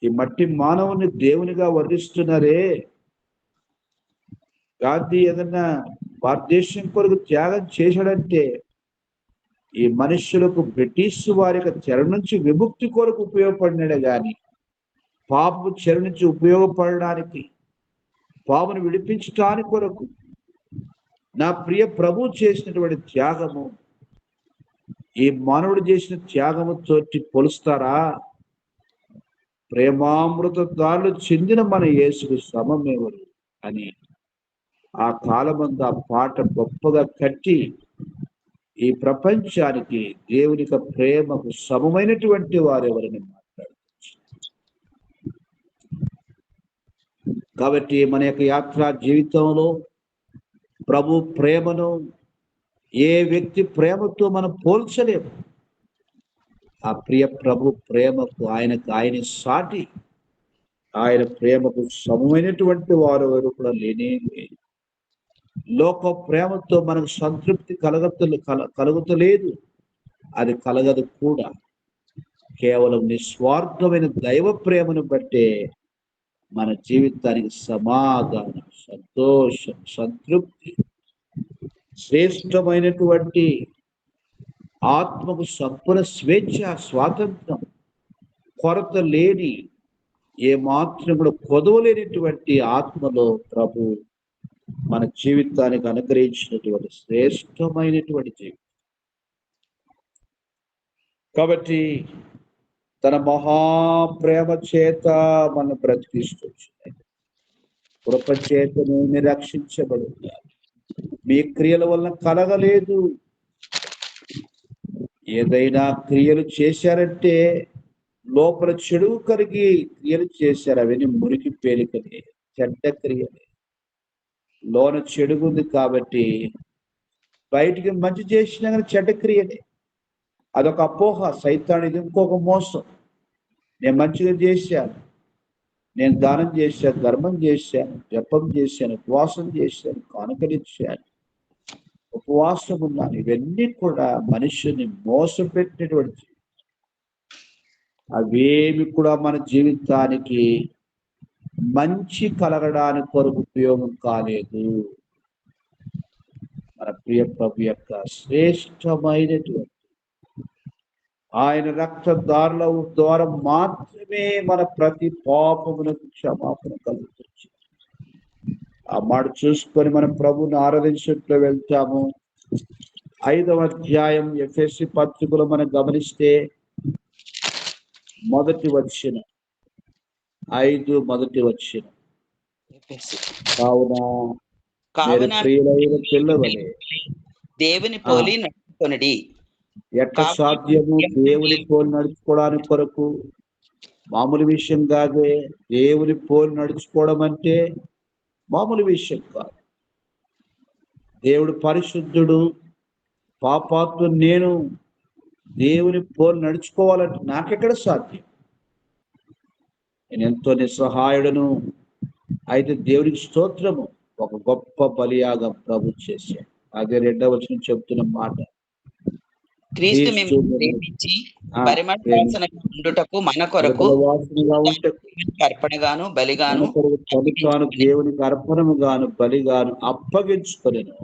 ఈ మట్టి మానవుని దేవునిగా వర్ణిస్తున్నారే. గాంధీ ఏదన్నా భారతదేశం కొరకు త్యాగం చేశాడంటే ఈ మనుష్యులకు బ్రిటిష్ వారి చెర నుంచి విముక్తి కొరకు ఉపయోగపడినాడే గాని పాపము చెర నుంచి ఉపయోగపడడానికి, పాపను విడిపించడానికి కొరకు నా ప్రియ ప్రభు చేసినటువంటి త్యాగము ఈ మానవుడు చేసిన త్యాగముతోటి పోలుస్తారా? ప్రేమామృత దారులు చెందిన మన యేసుకు సమమెవరు అని ఆ కాలమందు ఆ పాట గొప్పగా కట్టి ఈ ప్రపంచానికి దేవునిక ప్రేమకు సమమైనటువంటి వారెవరని మాట్లాడవచ్చు. కాబట్టి మన యొక్క యాత్రా జీవితంలో ప్రభు ప్రేమను ఏ వ్యక్తి ప్రేమతో మనం పోల్చలేము. ఆ ప్రియ ప్రభు ప్రేమకు ఆయన సాటి, ఆయన ప్రేమకు సమమైనటువంటి వారు ఎవరు కూడా లేనే లేదు. లోక ప్రేమతో మనకు సంతృప్తి కలుగుతలేదు, అది కలగదు కూడా. కేవలం నిస్వార్థమైన దైవ ప్రేమను బట్టే మన జీవితానికి సమాధానం, సంతోషం, సంతృప్తి, శ్రేష్టమైనటువంటి ఆత్మకు సంపూర్ణ స్వేచ్ఛ, స్వాతంత్రం, కొరత లేని, ఏ మాత్రం కూడా కొదవలేనటువంటి ఆత్మలో ప్రభు మన జీవితానికి అనుగ్రహించినటువంటి శ్రేష్టమైనటువంటి జీవితం. కాబట్టి తన మహాప్రేమ చేత మన బ్రతికిస్తున్నాయి. కృప చేత నేను రక్షించబడుతున్నాను. మీ క్రియల వలన కలగలేదు. ఏదైనా క్రియలు చేశారంటే లోపల చెడు కలిగి క్రియలు చేశారు, అవన్నీ మురికి పేలికలే, చెడ్డ క్రియలే. లోన చెడుగుంది కాబట్టి బయటికి మంచి చేసినా కానీ చెడ్డ క్రియలే. అదొక అపోహ, సైతానిది ఇంకొక మోసం. నేను మంచిగా చేశాను, నేను దానం చేశాను, ధర్మం చేశాను, జపం చేశాను, ఉపవాసం చేశాను, కానుకలిచ్చాను, ఉపవాసం ఉన్నాను, ఇవన్నీ కూడా మనుషుని మోసపెట్టినటువంటి అవేమి కూడా మన జీవితానికి మంచి కలగడానికి కొరకు ఉపయోగం కాలేదు. మన ప్రియ ప్రభు యొక్క శ్రేష్టమైనటువంటి ఆయన రక్తదారుల ద్వారా మాత్రమే మన ప్రతి పాపమునకు క్షమాపణ కలుగుతుంది. ఆ మాట చూసుకొని మనం ప్రభుని ఆరాధించుకుంటూ వెళ్తాము. 5వ అధ్యాయం ఎఫెసీ పత్రికలో మనం గమనిస్తే మొదటి వచనం, 5 మొదటి వచనం, కావున ప్రియులైన పిల్లవలే దేవుని పోలి నడుచుకొనుడి, ఎట్లా సాధ్యము? దేవుని పోలి నడుచుకోవడానికి కొరకు మామూలు విషయం కాదే. దేవుని పోలి నడుచుకోవడం అంటే మామూలు విషయం కాదు. దేవుడు పరిశుద్ధుడు, పాపాత్ముడు నేను. దేవుని పోలి నడుచుకోవాలంటే నాకెక్కడ సాధ్యం? నేను ఎంతో నిస్సహాయుడను. అయితే దేవునికి స్తోత్రము, ఒక గొప్ప బలియాగం ప్రభు చేశాడు. అదే 2వ వచనం చెప్తున్న మాట. క్రీస్తు మిమ్మల్ని ప్రేమించి పరిమళ వాసనగా ఉండుటకు మన కొరకు అర్పణగాను బలిగాను దేవునికి అర్పణముగాను బలిగాను అప్పగించుకొనెను.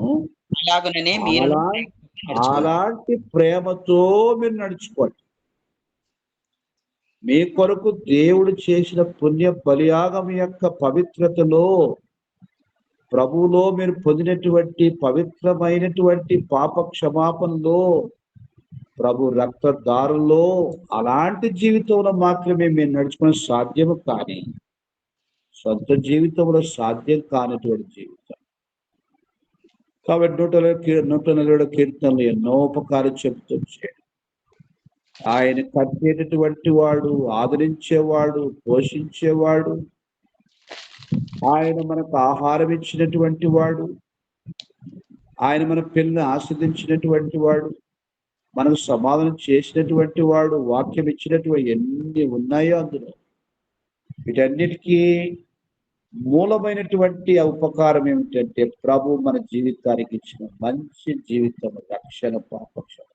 అలాగనే మీరు అలాంటి ప్రేమతో మీరు నడుచుకోండి. మీ కొరకు దేవుడు చేసిన పుణ్య బలియాగం యొక్క పవిత్రతలో, ప్రభువులో మీరు పొందినటువంటి పవిత్రమైనటువంటి పాప క్షమాపణలో, ప్రభు రక్తదారులో, అలాంటి జీవితంలో మాత్రమే మీరు నడుచుకునే సాధ్యము. కానీ సొంత జీవితంలో సాధ్యం కానిటువంటి జీవితం. కాబట్టి 140 కీర్తనలు ఎన్నో ఉపకారం చెబుతూ వచ్చాడు. ఆయన కట్టేటటువంటి వాడు, ఆదరించేవాడు, పోషించేవాడు, ఆయన మనకు ఆహారం ఇచ్చినటువంటి వాడు, ఆయన మన పిల్లల్ని ఆస్వాదించినటువంటి వాడు, మనకు సమాధానం చేసినటువంటి వాడు, వాక్యం ఇచ్చినటువంటి ఎన్ని ఉన్నాయో అందులో. వీటన్నిటికీ మూలమైనటువంటి ఉపకారం ఏమిటంటే ప్రభు మన జీవితానికి ఇచ్చిన మంచి జీవితం, రక్షణ, పాపక్షణ.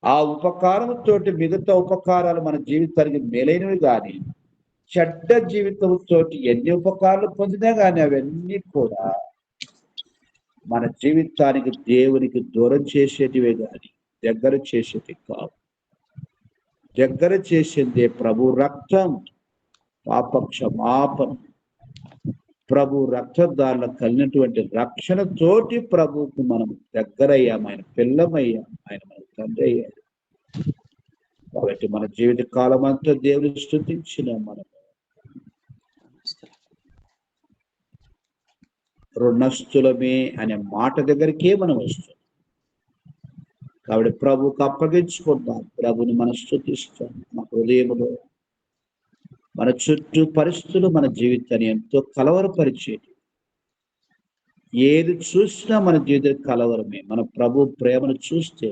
ఆ ఉపకారంతో మిగతా ఉపకారాలు మన జీవితానికి మేలైనవి కానీ, చెడ్డ జీవితంతో ఎన్ని ఉపకారాలు పొందినా కానీ అవన్నీ కూడా మన జీవితానికి దేవునికి దూరం చేసేటివే కానీ దగ్గర చేసేది కావు. దగ్గర చేసిందే ప్రభు రక్తం, పాప క్షమాపణ, ప్రభు రక్తదారుల కలిగినటువంటి రక్షణతోటి ప్రభువుకు మనం దగ్గరయ్యాం, ఆయన పిల్లమయ్యాం, ఆయన మన తండ్రి అయ్యాడు. కాబట్టి మన జీవిత కాలం అంతా దేవుని స్తుతించిన మనం రుణస్థులమే అనే మాట దగ్గరికే మనం వస్తాం. కాబట్టి ప్రభువుకు అప్పగించుకుంటాం, ప్రభుని మనం స్తుతిస్తాం. మన హృదయంలో మన చుట్టూ పరిస్థితులు మన జీవితాన్ని ఎంతో కలవరపరిచేది. ఏది చూసినా మన జీవిత కలవరమే. మన ప్రభు ప్రేమను చూస్తే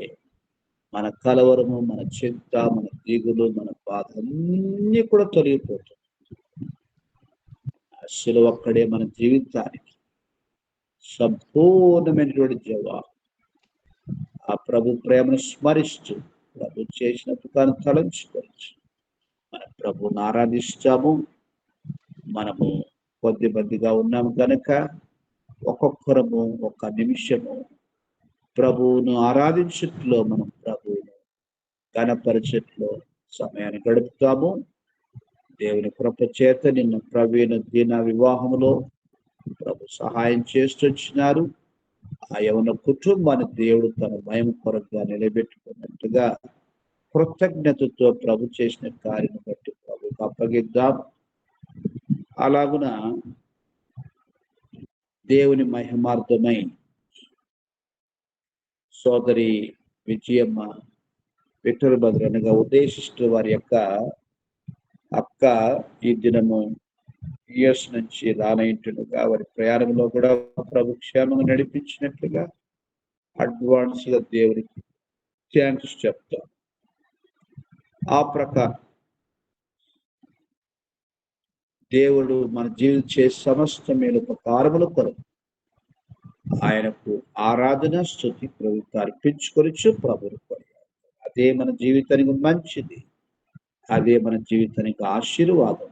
మన కలవరము, మన చింత, మన దిగులు, మన బాధ అన్నీ కూడా తొలగిపోతుంది. అసలు ఒక్కడే మన జీవితానికి సంపూర్ణమైనటువంటి జవాబు. ఆ ప్రభు ప్రేమను స్మరిస్తూ ప్రభు చేసినప్పుడు తలంచుకోవచ్చు. మన ప్రభుని ఆరాధిస్తాము. మనము కొద్దిమందిగా ఉన్నాము కనుక ఒక్కొక్కరము ఒక నిమిషము ప్రభువును ఆరాధించట్లో, మనం ప్రభువును ఘనపరిచట్లో సమయాన్ని గడుపుతాము. దేవుని కృప చేత నిన్న ప్రవీణ దీన వివాహంలో ప్రభు సహాయం చేస్తొచ్చినారు. ఆ యవన కుటుంబాన్ని దేవుడు తన భయం కొరకుగా నిలబెట్టుకున్నట్టుగా కృతజ్ఞతతో ప్రభు చేసిన కార్యం బట్టి ప్రభుకు అప్పగిద్దాం. అలాగున దేవుని మహిమార్థమై సోదరి విజయమ్మ విక్టర్ భద్రనగా ఉద్దేశిస్తూ వారి యొక్క అక్క ఈ దినము యుఎస్ నుంచి రానయింటుగా వారి ప్రయాణంలో కూడా ప్రభు క్షేమంగా నడిపించినట్లుగా అడ్వాన్స్ గా దేవునికి థ్యాంక్స్ చెప్తాం. ఆ ప్రకారం దేవుడు మన జీవితం చేసే సమస్త మేలుపకారముల కొరకు ఆయనకు ఆరాధన స్తుతి ప్రభుత్వం అర్పించుకొనిచ్చు ప్రభుని కొరకు. అదే మన జీవితానికి మంచిది, అదే మన జీవితానికి ఆశీర్వాదం,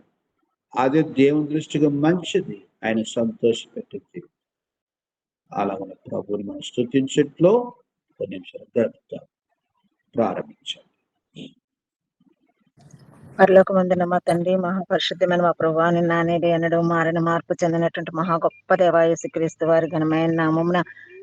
అదే దేవుని దృష్టిగా మంచిది, ఆయన సంతోషపెట్టింది. అలా మన ప్రభుని మనం స్తుతించట్లో కొన్ని నిమిషాలు గడుపుతాం. ప్రారంభించాం. పరలోకమందున మా తండ్రి, మహాపరిశుద్ధమైన మా ప్రభువా, నిన్న నేడు ఎన్నడూ మారిన మార్పు చెందినటువంటి మహా గొప్ప దేవా యేసుక్రీస్తు వారి ఘనమైన నామమున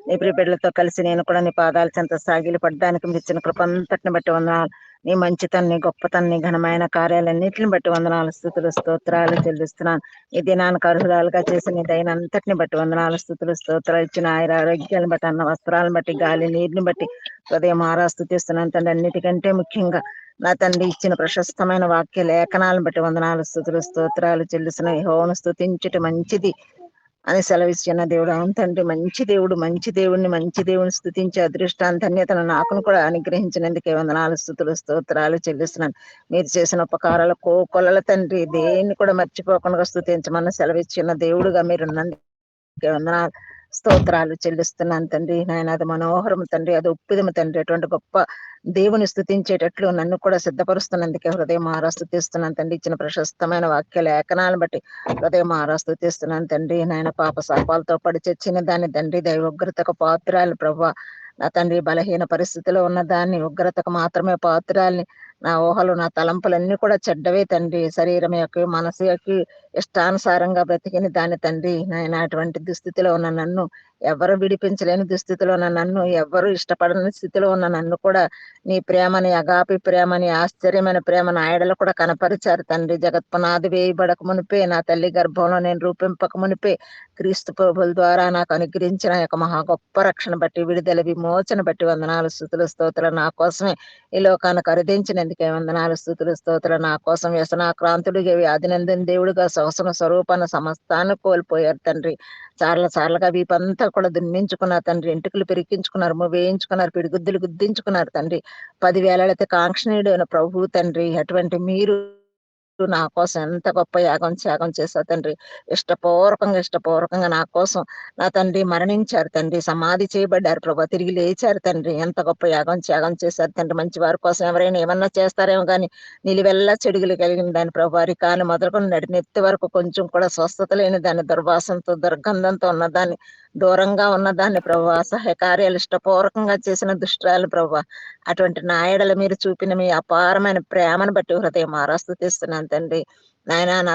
నీ ప్రియ బిడ్డలతో కలిసి నేను కూడా నీ పాదాల చెంత సాగిలి పడ్డానికి మీరు ఇచ్చిన కృప అంతటిని బట్టి వందనాలు. నీ మంచితన్ని, గొప్పతన్ని, ఘనమైన కార్యాలన్నిటిని బట్టి వందనాలు, స్తుతులు, స్తోత్రాలు చెల్లిస్తున్నాను. ఈ దినానికి అర్హురాలుగా చేసిన నీ దయనంతటిని బట్టి వందనాలు, స్తుతులు, స్తోత్రాలు. ఇచ్చిన ఆరోగ్యాలను బట్టి, అన్న వస్త్రాలను బట్టి, గాలి నీరుని బట్టి హృదయం స్తుతిస్తున్నాను తండ్రి. అన్నిటికంటే ముఖ్యంగా నా తండ్రి ఇచ్చిన ప్రశస్తమైన వాక్య లేఖనాలను బట్టి వందనాలు, స్తుతులు, స్తోత్రాలు చెల్లిస్తున్నాను. యెహోవాను స్తుతించుట మంచిది అని సెలవిచ్చిన దేవుడు. అవును తండ్రి, మంచి దేవుడిని స్తుతించే అదృష్టాన్ని, ధన్యతను నాకును కూడా అనుగ్రహించినందుకే వందనాలు, స్తుతులు, స్తోత్రాలు చెల్లిస్తున్నాను. మీరు చేసిన ఉపకారాలు కోకొలల తండ్రి, దేన్ని కూడా మర్చిపోకుండా స్తుతించమని సెలవిచ్చిన దేవుడుగా మీరు వందనాలు, స్తోత్రాలు చెల్లిస్తున్నాను తండ్రి. నాయన అది మనోహరం తండ్రి, అది ఉప్పిదము తండ్రి. అటువంటి గొప్ప దేవుని స్తుతించేటట్లు నన్ను కూడా సిద్ధపరుస్తున్నందుకే హృదయం స్తుతిస్తున్నాను తండ్రి. ఇచ్చిన ప్రశస్తమైన వాక్య లేఖనాలను బట్టి హృదయం స్తుతిస్తున్నాను తండ్రి. నాయన పాప శాపాలతో పడి చచ్చిన దాన్ని తండ్రి, దైవోగ్రతకు పాత్రాలు ప్రభా నా తండ్రి. బలహీన పరిస్థితిలో ఉన్న దాన్ని, ఉగ్రతకు మాత్రమే పాత్రాల్ని, నా ఊహలు, నా తలంపులన్నీ కూడా చెడ్డవే తండ్రి. శరీరం యొక్క, మనసు యొక్క ఇష్టానుసారంగా బ్రతికిన దాన్ని తండ్రి. నాయన అటువంటి దుస్థితిలో ఉన్న నన్ను, ఎవరు విడిపించలేని దుస్థితిలో ఉన్న నన్ను, ఎవరు ఇష్టపడని స్థితిలో ఉన్న నన్ను కూడా నీ ప్రేమని, అగాపి ప్రేమని, ఆశ్చర్యమైన ప్రేమ నా ఎడల కూడా కనపరిచారు తండ్రి. జగత్పునాది వేయబడక మునిపే, నా తల్లి గర్భంలో నేను రూపింపక మునిపే క్రీస్తు ప్రభుల ద్వారా నాకు అనుగ్రహించిన యొక్క మహా గొప్ప రక్షణ బట్టి, విడుదల విమోచన బట్టి వందనాలు, స్తుతులు, స్తోత్రాలు. నా కోసమే ఈ లోకానికి అరుదించినందుకే వందనాలు, స్తుతులు, స్తోత్రాలు. నా కోసం వ్యసనాక్రాంతుడిగా, వ్యాధినందిన దేవుడిగా, శ్వసన స్వరూపాన్ని సమస్తాన్ని కోల్పోయారు తండ్రి. చార్లుగా వీపంతా కూడా దున్నించుకున్నారు తండ్రి. ఎంటుకలు పెరికించుకున్నారు, వేయించుకున్నారు, పిడిగుద్దులు గుద్దించుకున్నారు తండ్రి. 10,000 కాంక్షణీయుడు అయిన ప్రభు తండ్రి. అటువంటి మీరు నా కోసం ఎంత గొప్ప త్యాగం చేశారు తండ్రి. ఇష్టపూర్వకంగా నా కోసం నా తండ్రి మరణించారు తండ్రి. సమాధి చేయబడ్డారు ప్రభా, తిరిగి లేచారు తండ్రి. ఎంత గొప్ప త్యాగం చేశారు తండ్రి. మంచి వారి కోసం ఎవరైనా ఏమన్నా చేస్తారేమో కానీ నిలువెల్లా చెడుగులు కలిగిన దాని ప్రభా, కానీ మొదలుకొని నడినెత్తి వరకు కొంచెం కూడా స్వస్థత లేని దాన్ని, దుర్వాసనతో దుర్గంధంతో ఉన్నదాన్ని, దూరంగా ఉన్నదాన్ని ప్రభా, అసహ్య కార్యాలు ఇష్టపూర్వకంగా చేసిన దుష్టురాలు ప్రభా, అటువంటి నా ఎడల మీరు చూపిన మీ అపారమైన ప్రేమను బట్టి హృదయం స్తుతిస్తున్నాను తండ్రి. నాయన నా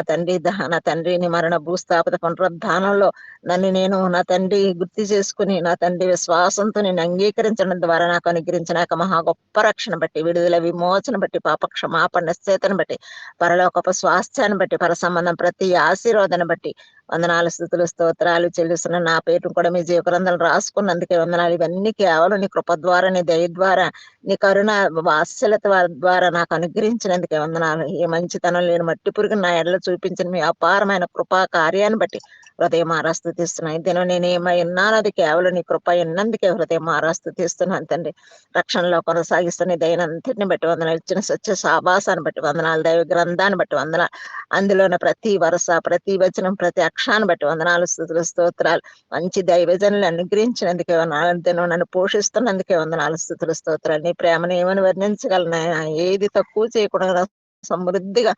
తండ్రి నీ మరణ భూస్థాపిత పునరుద్ధానంలో నన్ను నేను నా తండ్రి గుర్తు చేసుకుని, నా తండ్రి విశ్వాసంతో నేను అంగీకరించడం ద్వారా నాకు అనుగ్రహించిన మహా గొప్ప రక్షణ బట్టి, విడుదల విమోచన బట్టి, పాప క్షమాపణ నిశ్చయితను బట్టి, పరలోకపు స్వాస్థ్యాన్ని బట్టి, పర సంబంధం ప్రతి ఆశీర్వాదాన్ని బట్టి వందనాలు, స్తుతులు, స్తోత్రాలు చెల్లిస్తున్న. నా పేరును కూడా మీ జీవగ్రంథాలు రాసుకున్నందుకే వందనాలు. ఇవన్నీ కేవలం నీ కృప ద్వారా, నీ దయ ద్వారా, నీ కరుణ వాత్సల్యత ద్వారా నాకు అనుగ్రహించినందుకే వందనాలు. ఏ మంచితనం లేని మట్టి పురుగు నా ఎడలో చూపించిన మీ అపారమైన కృపా కార్యాన్ని బట్టి హృదయం స్తుతిస్తున్నాను. ఇదేనో నేను ఏమై ఉన్నాను, అది కేవలం నీ కృప ఉన్నందుకే హృదయం స్తుతిస్తున్నాను తండ్రి. రక్షణలో కొనసాగిస్తున్న దయనంతటిని బట్టి వందనాలు. ఇచ్చిన సత్య సాభాసాన్ని బట్టి వందనాలు. దైవ గ్రంథాన్ని బట్టి వందనాలు. అందులోని ప్రతి వరుస, ప్రతి వచనం, ప్రతి అక్షరాన్ని బట్టి వందనాలు, స్తుతులు, స్తోత్రాలు. మంచి దైవజనులు అనుగ్రహించినందుకే వందనాలు. నన్ను పోషిస్తున్నందుకే వందనాలు, స్తుతులు, స్తోత్రాలు. నీ ప్రేమను ఏమని వర్ణించగలను? ఏది తక్కువ చేయకుండా సమృద్ధిగా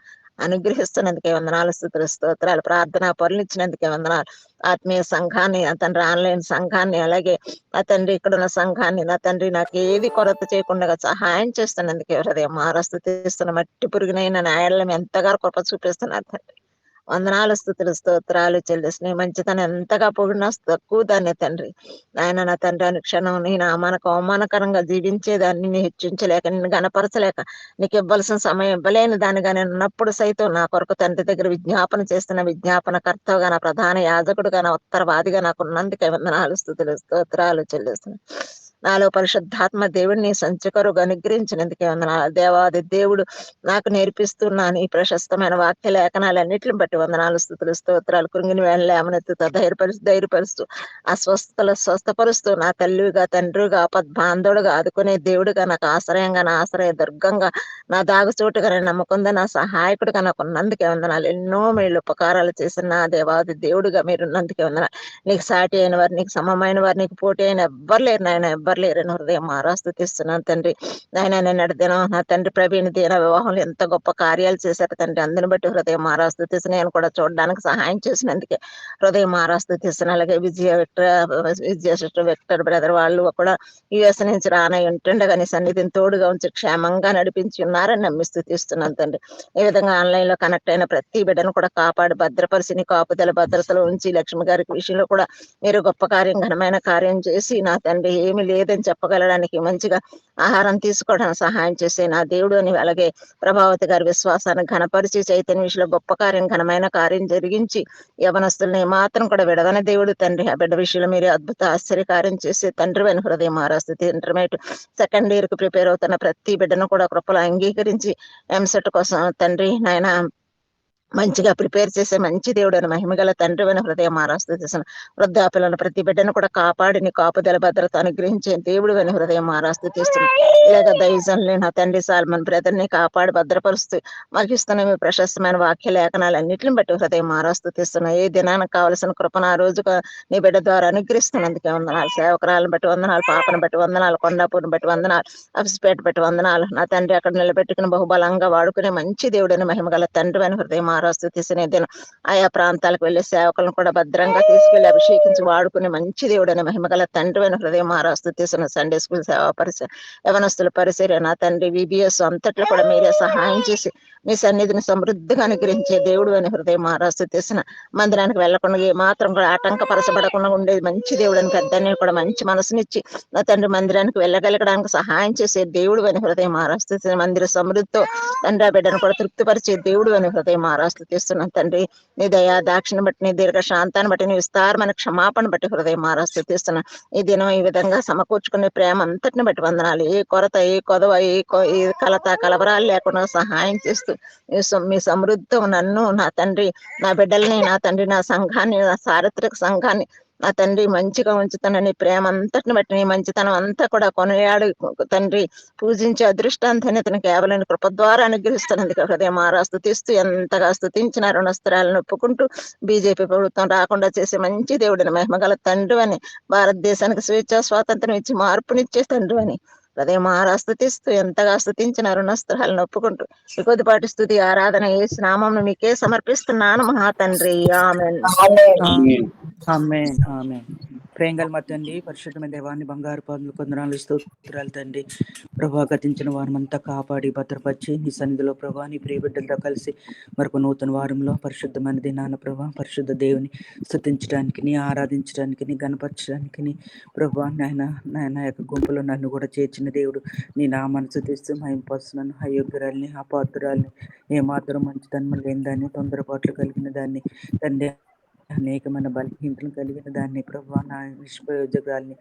అనుగ్రహిస్తున్నందుకే వందనాలు, స్తుతులు, స్తోత్రాలు. ప్రార్థనా పరులు ఇచ్చినందుకే వందనాలు. ఆత్మీయ సంఘాన్ని, నా తండ్రి ఆన్లైన్ సంఘాన్ని, అలాగే నా తండ్రి ఇక్కడున్న సంఘాన్ని, నా తండ్రి నాకు ఏది కొరత చేయకుండా సహాయం చేస్తున్నందుకే హృదయం స్తుతిస్తున్న. మట్టి పురుగునైన నాయళ్ళని ఎంతగా కృప చూపిస్తున్నారు తండ్రి. వందనాలు, స్తుతులు, స్తోత్రాలు చెల్లిస్తున్నాయి. మంచితనం ఎంతగా పొగిడినా తక్కువ దాన్ని తండ్రి. నాయన నా తండ్రి అనుక్షణం నీ నామానికి అవమానకరంగా జీవించేదాన్ని నీ హెచ్చించలేక, నిన్ను గణపరచలేక, నీకు ఇవ్వాల్సిన సమయం ఇవ్వలేని దానిగా నేను ఉన్నప్పుడు సైతం నా కొరకు తండ్రి దగ్గర విజ్ఞాపన చేస్తున్న విజ్ఞాపన కర్తగా, నా ప్రధాన యాజకుడుగా, నా ఉత్తరవాదిగా నాకు ఉన్నందుకే వందనాలు, స్తుతులు, స్తోత్రాలు చెల్లిస్తున్నాయి. నాలో పరిశుద్ధాత్మ దేవుడిని సంచకరుగా అనుగ్రహించినందుకే వందనాలు. దేవాది దేవుడు నాకు నేర్పిస్తున్నాను ఈ ప్రశస్తమైన వాక్య లేఖనాలన్నిటిని బట్టి వందనాలు, స్తుతులు, స్తోత్రాలు. కృంగిని వేళ లేమనెత్తుతా ధైర్యపరుస్తూ అస్వస్థతలు స్వస్థపరుస్తూ, నా తల్లిగా, తండ్రిగా, ఆపద్బాంధవుడుగా, ఆదుకునే దేవుడుగా, నాకు ఆశ్రయంగా, నా ఆశ్రయ దుర్గంగా, నా దాగుచోటుగా, నేను నమ్మకుందా నా సహాయకుడిగా నాకు ఉన్నందుకే వందనాలు. ఎన్నో మేళ్ళు ఉపకారాలు చేసిన నా దేవాది దేవుడుగా మీరున్నందుకే వందనాలు. నీకు సాటి అయిన వారు, నీకు సమమైన వారు, నీకు పోటీ అయిన ఎవ్వరు లేరు నాయన, ఎవ్వరు లేరని హృదయం స్తుతిస్తున్నాను తండ్రి. నాయన నేను అడిగిన నా తండ్రి ప్రవీణ్ దీన వివాహంలో ఎంత గొప్ప కార్యాలు చేశారు తండ్రి. అందుని బట్టి హృదయం స్తుతిస్తున్నాను. నేను కూడా చూడడానికి సహాయం చేసినందుకే హృదయం స్తుతిస్తున్నాను. అలాగే విజయ సిస్టర్ విక్టర్ బ్రదర్ వాళ్ళు కూడా యుఎస్ నుంచి రానై ఉంటుండగా నీ సన్నిధిని తోడుగా ఉంచి క్షేమంగా నడిపించి ఉన్నారని నమ్మి స్తుతిస్తున్నాను తండ్రి. ఈ విధంగా ఆన్లైన్ లో కనెక్ట్ అయిన ప్రతి బిడ్డను కూడా కాపాడి భద్రపరిచి నీ కాపుదల భద్రతలో ఉంచి, లక్ష్మి గారి విషయంలో కూడా మీరు గొప్ప కార్యం, ఘనమైన కార్యం చేసి, నా తండ్రి ఏమి లేదని చెప్పగలడానికి, మంచిగా ఆహారం తీసుకోవడానికి సహాయం చేసే నా దేవుడు అని, అలాగే ప్రభావతి గారి విశ్వాసాన్ని ఘనపరిచి చైతన్య విషయంలో గొప్ప కార్యం, ఘనమైన కార్యం జరిగించి యవనస్తుల్ని మాత్రం కూడా విడవని దేవుడు తండ్రి. ఆ బిడ్డ విషయంలో మీరు అద్భుత ఆశ్చర్యకార్యం చేసే తండ్రి అని హృదయం ఆరాస్థితి. ఇంటర్మీడియట్ సెకండ్ ఇయర్ కు ప్రిపేర్ అవుతున్న ప్రతి బిడ్డను కూడా కృపలో అంగీకరించి ఎంసెట్ కోసం తండ్రి నాయన మంచిగా ప్రిపేర్ చేసే మంచి దేవుడు అని, మహిమగల తండ్రి అని హృదయం ఆరాస్థిస్తున్న వృద్ధాపిలను ప్రతి బిడ్డను కూడా కాపాడి నీ కాపుదల భద్రత అనుగ్రహించే దేవుడు అని హృదయం ఆరాస్థిస్తున్నా. ఇలాగ దైజన్లే నా తండ్రి సాల్మన్ బ్రదర్ ని కాపాడి భద్రపరుస్తూ మగిస్తున్న మీ ప్రశస్తమైన వాక్య లేఖనాలు అన్నింటిని బట్టి హృదయం ఆరాస్థిస్తున్నా. ఏ దినానికి కావలసిన కృపను ఆ రోజుగా నీ బిడ్డ ద్వారా అనుగ్రహిస్తున్నందుకే వందనాలు. సేవకురాలను బట్టి వందనాలు, పాపను బట్టి వందనాలు, కొండాపూర్ని బట్టి వందనాలు, అఫిస్పేట బట్టి వందనాలు. నా తండ్రి అక్కడ నిలబెట్టుకుని బహుబలంగా వాడుకునే మంచి దేవుడని, మహిమగల తండ్రి అని హృదయం ఆరాస్థిస్తున్న దినం ఆయా ప్రాంతాలకు వెళ్లే సేవకులను కూడా భద్రంగా తీసుకెళ్లి అభిషేకించి వాడుకునే మంచి దేవుడని, మహిమగల తండ్రి అని హృదయం ఆరాస్థిస్తున్న సండే స్కూల్ సేవా పరిచయం, యవనస్తుల పరిచర్య నా తండ్రి విబిఎస్ అంతట్లో కూడా మీరే సహాయం చేసి మీ సన్నిధిని సమృద్ధిగా అనుగ్రహించే దేవుడు అని హృదయం ఆరాస్థిస్తున్న. మందిరానికి వెళ్లకుండా ఏ మాత్రం కూడా ఆటంకపరచబడకుండా ఉండేది మంచి దేవుడు అని, పెద్దని కూడా మంచి మనసునిచ్చి నా తండ్రి మందిరానికి వెళ్ళగలగడానికి సహాయం చేసే దేవుడు అని హృదయం ఆరాస్థిస్తున్న. మందిర సమృద్ధితో తండ్రి ఆ బిడ్డను కూడా తృప్తిపరిచే దేవుడు అని హృదయం ఆరాస్థిస్తున్నాను తండ్రి. నీ దయా దాక్షిణ బట్టి, నీ దీర్ఘ శాంతాన్ని బట్టి, నీ విస్తారమైన క్షమాపణ బట్టి హృదయం ఆరాస్థిస్తున్నాను. ఈ దినం ఈ విధంగా సమకూర్చుకునే ప్రేమ అంతటిని బట్టి వందనాలు. ఏ కొరత, ఏ కొదవ, ఏ కలత కలవరాలు లేకుండా సహాయం చేస్తూ మీ సమృద్ధి నన్ను, నా తండ్రి, నా బిడ్డల్ని, నా తండ్రి, నా సంఘాన్ని, నా చారిత్రక సంఘాన్ని నా తండ్రి మంచిగా ఉంచుతానని ప్రేమ అంతటిని బట్టి, నీ మంచితనం అంతా కూడా కొనియాడు తండ్రి పూజించే అదృష్టాంతని కేవలం కృప ద్వారా అనుగ్రహిస్తున్నందుకు హృదయం ఆరాస్థిస్తూ ఎంతగా స్తుతించిన రుణస్త్రాలను ఒప్పుకుంటూ బీజేపీ ప్రభుత్వం రాకుండా చేసే మంచి దేవుడిని, మహిమగల తండ్రి అని, భారతదేశానికి స్వేచ్ఛ స్వాతంత్రం ఇచ్చి మార్పునిచ్చే తండ్రి అని హృదయం ఆరాస్థిస్తూ ఎంతగా స్తుతించిన రుణస్త్రాలను ఒప్పుకుంటూ కొద్దిపాటి స్థుతి ఆరాధన యేసు నామమును మీకే సమర్పిస్తున్నాను మహా తండ్రి. ఆమేన్. ఆమేన్. ఆమేన్. ప్రేంగల్ మా తండ్రి, పరిశుద్ధమైన దేవాన్ని బంగారు పాదులు కొందనాలు స్తోత్రాలు తండ్రి. ప్రభా గతించిన వారమంతా కాపాడి భద్రపరిచి నీ సన్నిధిలో ప్రభా నీ ప్రియబిడ్డలతో కలిసి మరొక నూతన వారంలో పరిశుద్ధమైన దినాన ప్రభా పరిశుద్ధ దేవుని స్తుతించడానికి, నీ ఆరాధించడానికి, నీ గణపరచడానికి, నీ ప్రభా నాయన యొక్క గుంపులో నన్ను కూడా చేర్చిన దేవుడు నీ నామాన్ని స్తుతిస్తూ మహింపరుస్తున్నాను. అయోగ్యురాల్ని, అపాత్రురాల్ని, ఏమాత్రం మంచితనం లేని దాన్ని, తొందరపాట్లు కలిగిన దాన్ని తండ్రి, అనేకమైన బలహీనతలు కలిగిన దాన్ని ప్రభా, నా నిష్ప్రయోజకురాల్ని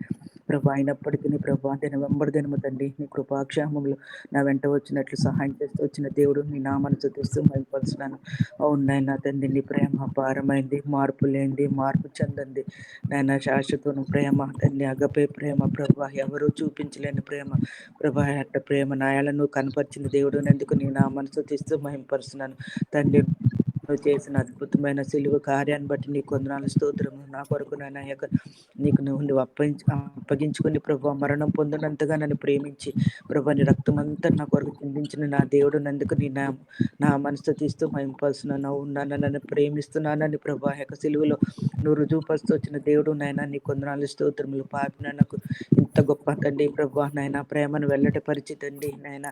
ప్రభా, అయినప్పటికీ ప్రభా వెంబడి దినము తండ్రి నీ కృపాక్షేమములు నా వెంట వచ్చినట్లు సహాయం చేస్తూ వచ్చిన దేవుడు నీ నామాన్ని స్తుతిస్తూ మహిమపరుస్తున్నాను. అవునాయన తండ్రి, నీ ప్రేమ అపారమైంది, మార్పు లేనిది, మార్పు చెందంది నాయన, శాశ్వతం ప్రేమ తండ్రి, అగపే ప్రేమ ప్రభా, ఎవరు చూపించలేని ప్రేమ ప్రభా, అట్ట ప్రేమ నాయాలను కనపరిచిన దేవుడు నందుకు నీ నామాన్ని స్తుతిస్తూ మహిమపరుస్తున్నాను తండ్రి. నువ్వు చేసిన అద్భుతమైన సిలువ కార్యాన్ని బట్టి నీ కొందనాలు స్తోత్రము. నా కొరకు నాయన నీకు నువ్వు అప్పగించుకుని ప్రభా మరణం పొందినంతగా నన్ను ప్రేమించి ప్రభా నీ రక్తం అంతా నా కొరకు చిందించిన నా దేవుడు నందుకు నీ నా మనసు తీస్తూ మహింపరుస్తున్నాను. నన్ను ప్రేమిస్తున్నానని ప్రభా యొక్క సిలువలో నువ్వు రుజువుపరుస్తూ వచ్చిన దేవుడు నాయన నీ కొందనాలు స్తోత్రములు. పాపిన నాకు ఇంత గొప్ప తండ్రి ప్రభా నాయన ప్రేమను వెల్లడి పరిచితండి నాయన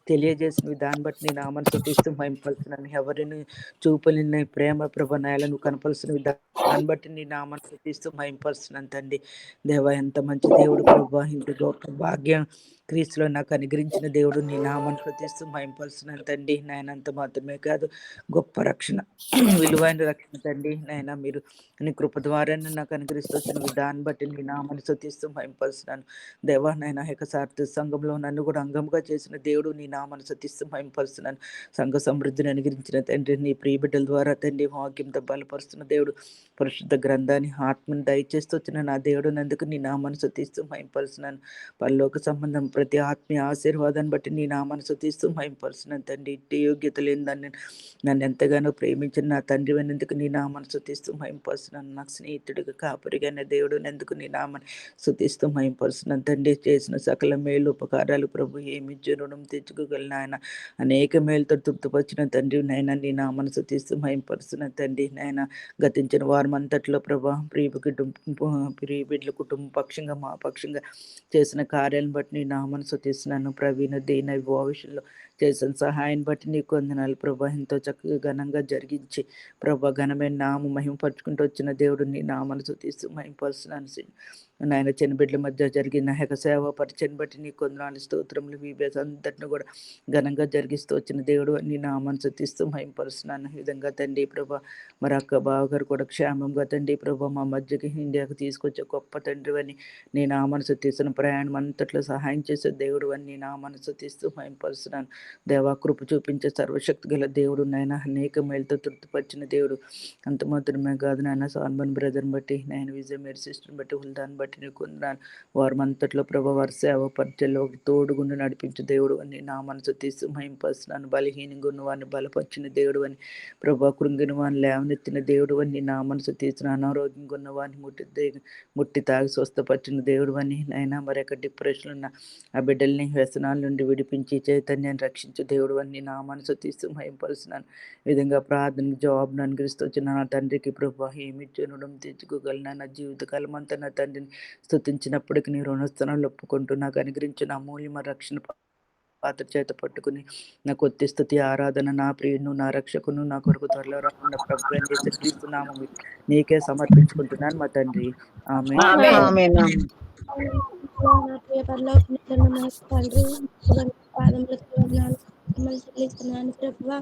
తెలియజేసిన దాన్ని బట్టి నీ నామాన్ని స్తుతిస్తూ మహింపరుస్తున్నాను. ఎవరిని చూపలేని ప్రేమ ప్రభా నాయన నువ్వు కనపరుస్తున్న దాన్ని బట్టి నీ నామాన్ని స్తుతిస్తూ మహింపరుస్తున్నాను తండ్రి. దేవా ఎంత మంచి దేవుడు ప్రభా, ఇంత గొప్ప భాగ్యం క్రీస్తులో నాకు అనుగ్రహించిన దేవుడు నీ నామాన్ని స్తుతిస్తూ మహింపరుస్తున్నాను తండ్రి. నాయన అంత మాత్రమే కాదు, గొప్ప రక్షణ, విలువైన రక్షణ తండ్రి నాయన మీరు నీ కృప ద్వారా నాకు అనుగ్రహిస్తూ వచ్చిన విధాన్ని బట్టి నీ నామాన్ని స్తుతిస్తూ మహింపరుస్తున్నాను. దేవా నాయన యొక్క సార్థ సంఘంలో నన్ను కూడా అంగంగా చేసిన దేవుడు నీ నామాన్ని స్తుతిస్తూ మహింపరుస్తున్నాను. సంఘ సమృద్ధిని అనుగ్రహించిన తండ్రి, నీ ప్రియ బిడ్డల ద్వారా తండ్రి వాక్యంతో బలపరుస్తున్న దేవుడు, పరిశుద్ధ గ్రంథాన్ని ఆత్మను దయచేస్తూ వచ్చిన నా దేవుడు నందుకు నీ నామాన్ని స్తుతిస్తూ మహింపరుస్తున్నాను. పరలోక సంబంధం ప్రతి ఆత్మీయ ఆశీర్వాదాన్ని బట్టి నీ నామాన్ని స్తుతిస్తూ మహింపరుస్తున్నాను తండ్రి. ఇట్టి యోగ్యత లేని దాన్ని నన్ను ఎంతగానో ప్రేమించిన నా తండ్రి అనేందుకు నీ నామాన్ని స్తుతిస్తూ మహింపరుస్తున్నాను. నాకు స్నేహితుడిగా కాపరిగా దేవుడు నందుకు నీ నామాన్ని స్తుతిస్తూ మహింపరుస్తున్నాను తండ్రి. చేసిన సకల మేలు ఉపకారాలు ప్రభు ఏమి రుణం తెచ్చుకోగలను ఆయన. అనేక మేలుతో తృప్తిపరిచిన తండ్రి నాయన నీ నామాన్ని స్తుతిస్తూ మహింపరుస్తున్నాను తండ్రి. నాయన గతించిన వారం అంతట్లో ప్రభా ప్రియ బిడ్డల కుటుంబ పక్షంగా మా పక్షంగా చేసిన కార్యాలను బట్టి నీ నామాన్ని స్తుతిస్తున్నాను. ప్రవీణ దీన విషయంలో చేసిన సహాయాన్ని బట్టి నీ కొందనాలు ప్రభా, ఎంతో చక్కగా ఘనంగా జరిగించి ప్రభా ఘనమైన నామ మహిమపరుచుకుంటూ వచ్చిన దేవుడు నీ నామాన్ని స్తుతిస్తూ మహిమపరుస్తున్నాను. నాయన చిన్న బిడ్డల మధ్య జరిగిన నా యొక్క సేవ పరిచయం బట్టి నీ కొందనాలు స్తోత్రములు వీబేస్ అంతటిని కూడా ఘనంగా జరిగిస్తూ వచ్చిన దేవుడు నీ నామాన్ని స్తుతిస్తూ మహింపరుస్తున్నాను. ఈ విధంగా తండ్రి ప్రభా మరి అక్క బావగారు కూడా క్షేమంగా తండ్రి ప్రభా మా మధ్యకి ఇండియాకు తీసుకొచ్చే గొప్ప తండ్రి అని నీ నామాన్ని స్తుతిస్తున్న ప్రయాణం అంతట్లో సహాయం చేసే దేవుడు అని నీ నామాన్ని స్తుతిస్తూ మహింపరుస్తున్నాను. దేవా కృప చూపించే సర్వశక్తి గల దేవుడు నాయన అనేక మేలుతో తృప్తిపరిచిన దేవుడు. అంత మాత్రమే కాదు నాయన సాల్మన్ బ్రదర్ని బట్టి నాయన విజయ్ మేరీ సిస్టర్ని బట్టి హుల్దాన్ని బట్టి నీకు కొందనాలు. వారి అంతట్లో ప్రభా వారి సేవ పరిచయలో తోడుగుండి నడిపించే దేవుడు అని నా మనసు తీసి మహింపరుస్తున్నాను. బలహీనంగా ఉన్న వారిని బలపరిచిన దేవుడు అని ప్రభా కృంగిన వారిని లేవనెత్తిన దేవుడు అని నా మనసు తీసిన అనారోగ్యంగా ఉన్న వారిని ముట్టి తాగి స్వస్థపరిచిన దేవుడు అని నాయన మరి యొక్క డిప్రెషన్ ఉన్న ఆ బిడ్డల్ని వ్యసనాల నుండి విడిపించి చైతన్యాన్ని రక్షించే దేవుడు అని నా మనసు తీసి మహింపరుస్తున్నాను. ఈ విధంగా ప్రార్థన జాబ్ను అనుగ్రహిస్తూ వచ్చిన నా తండ్రికి ప్రభా ఏమి రుణం తెచ్చుకోగలను. నా జీవితకాలం అంతా నా తండ్రిని స్తుతించినప్పటికీ నీ రుణస్థానాలు ఒప్పుకుంటూ నాకు అనుగ్రహించిన అమూల్యమ రక్షణ పాత్ర చేత పట్టుకుని నా కొత్త స్థుతి ఆరాధన నా ప్రియును నా రక్షకును నా కొరకు త్వరలో రాకుండా ప్రభు క్రీస్తునామము నీకే సమర్పించుకుంటున్నాను మా తండ్రి. ఆమేన్. ఆమేన్. నా ప్రియ పరలోకమందున్న మా తండ్రి, పాదములకు వందనాలు చెల్లిస్తున్నాను ప్రభువా.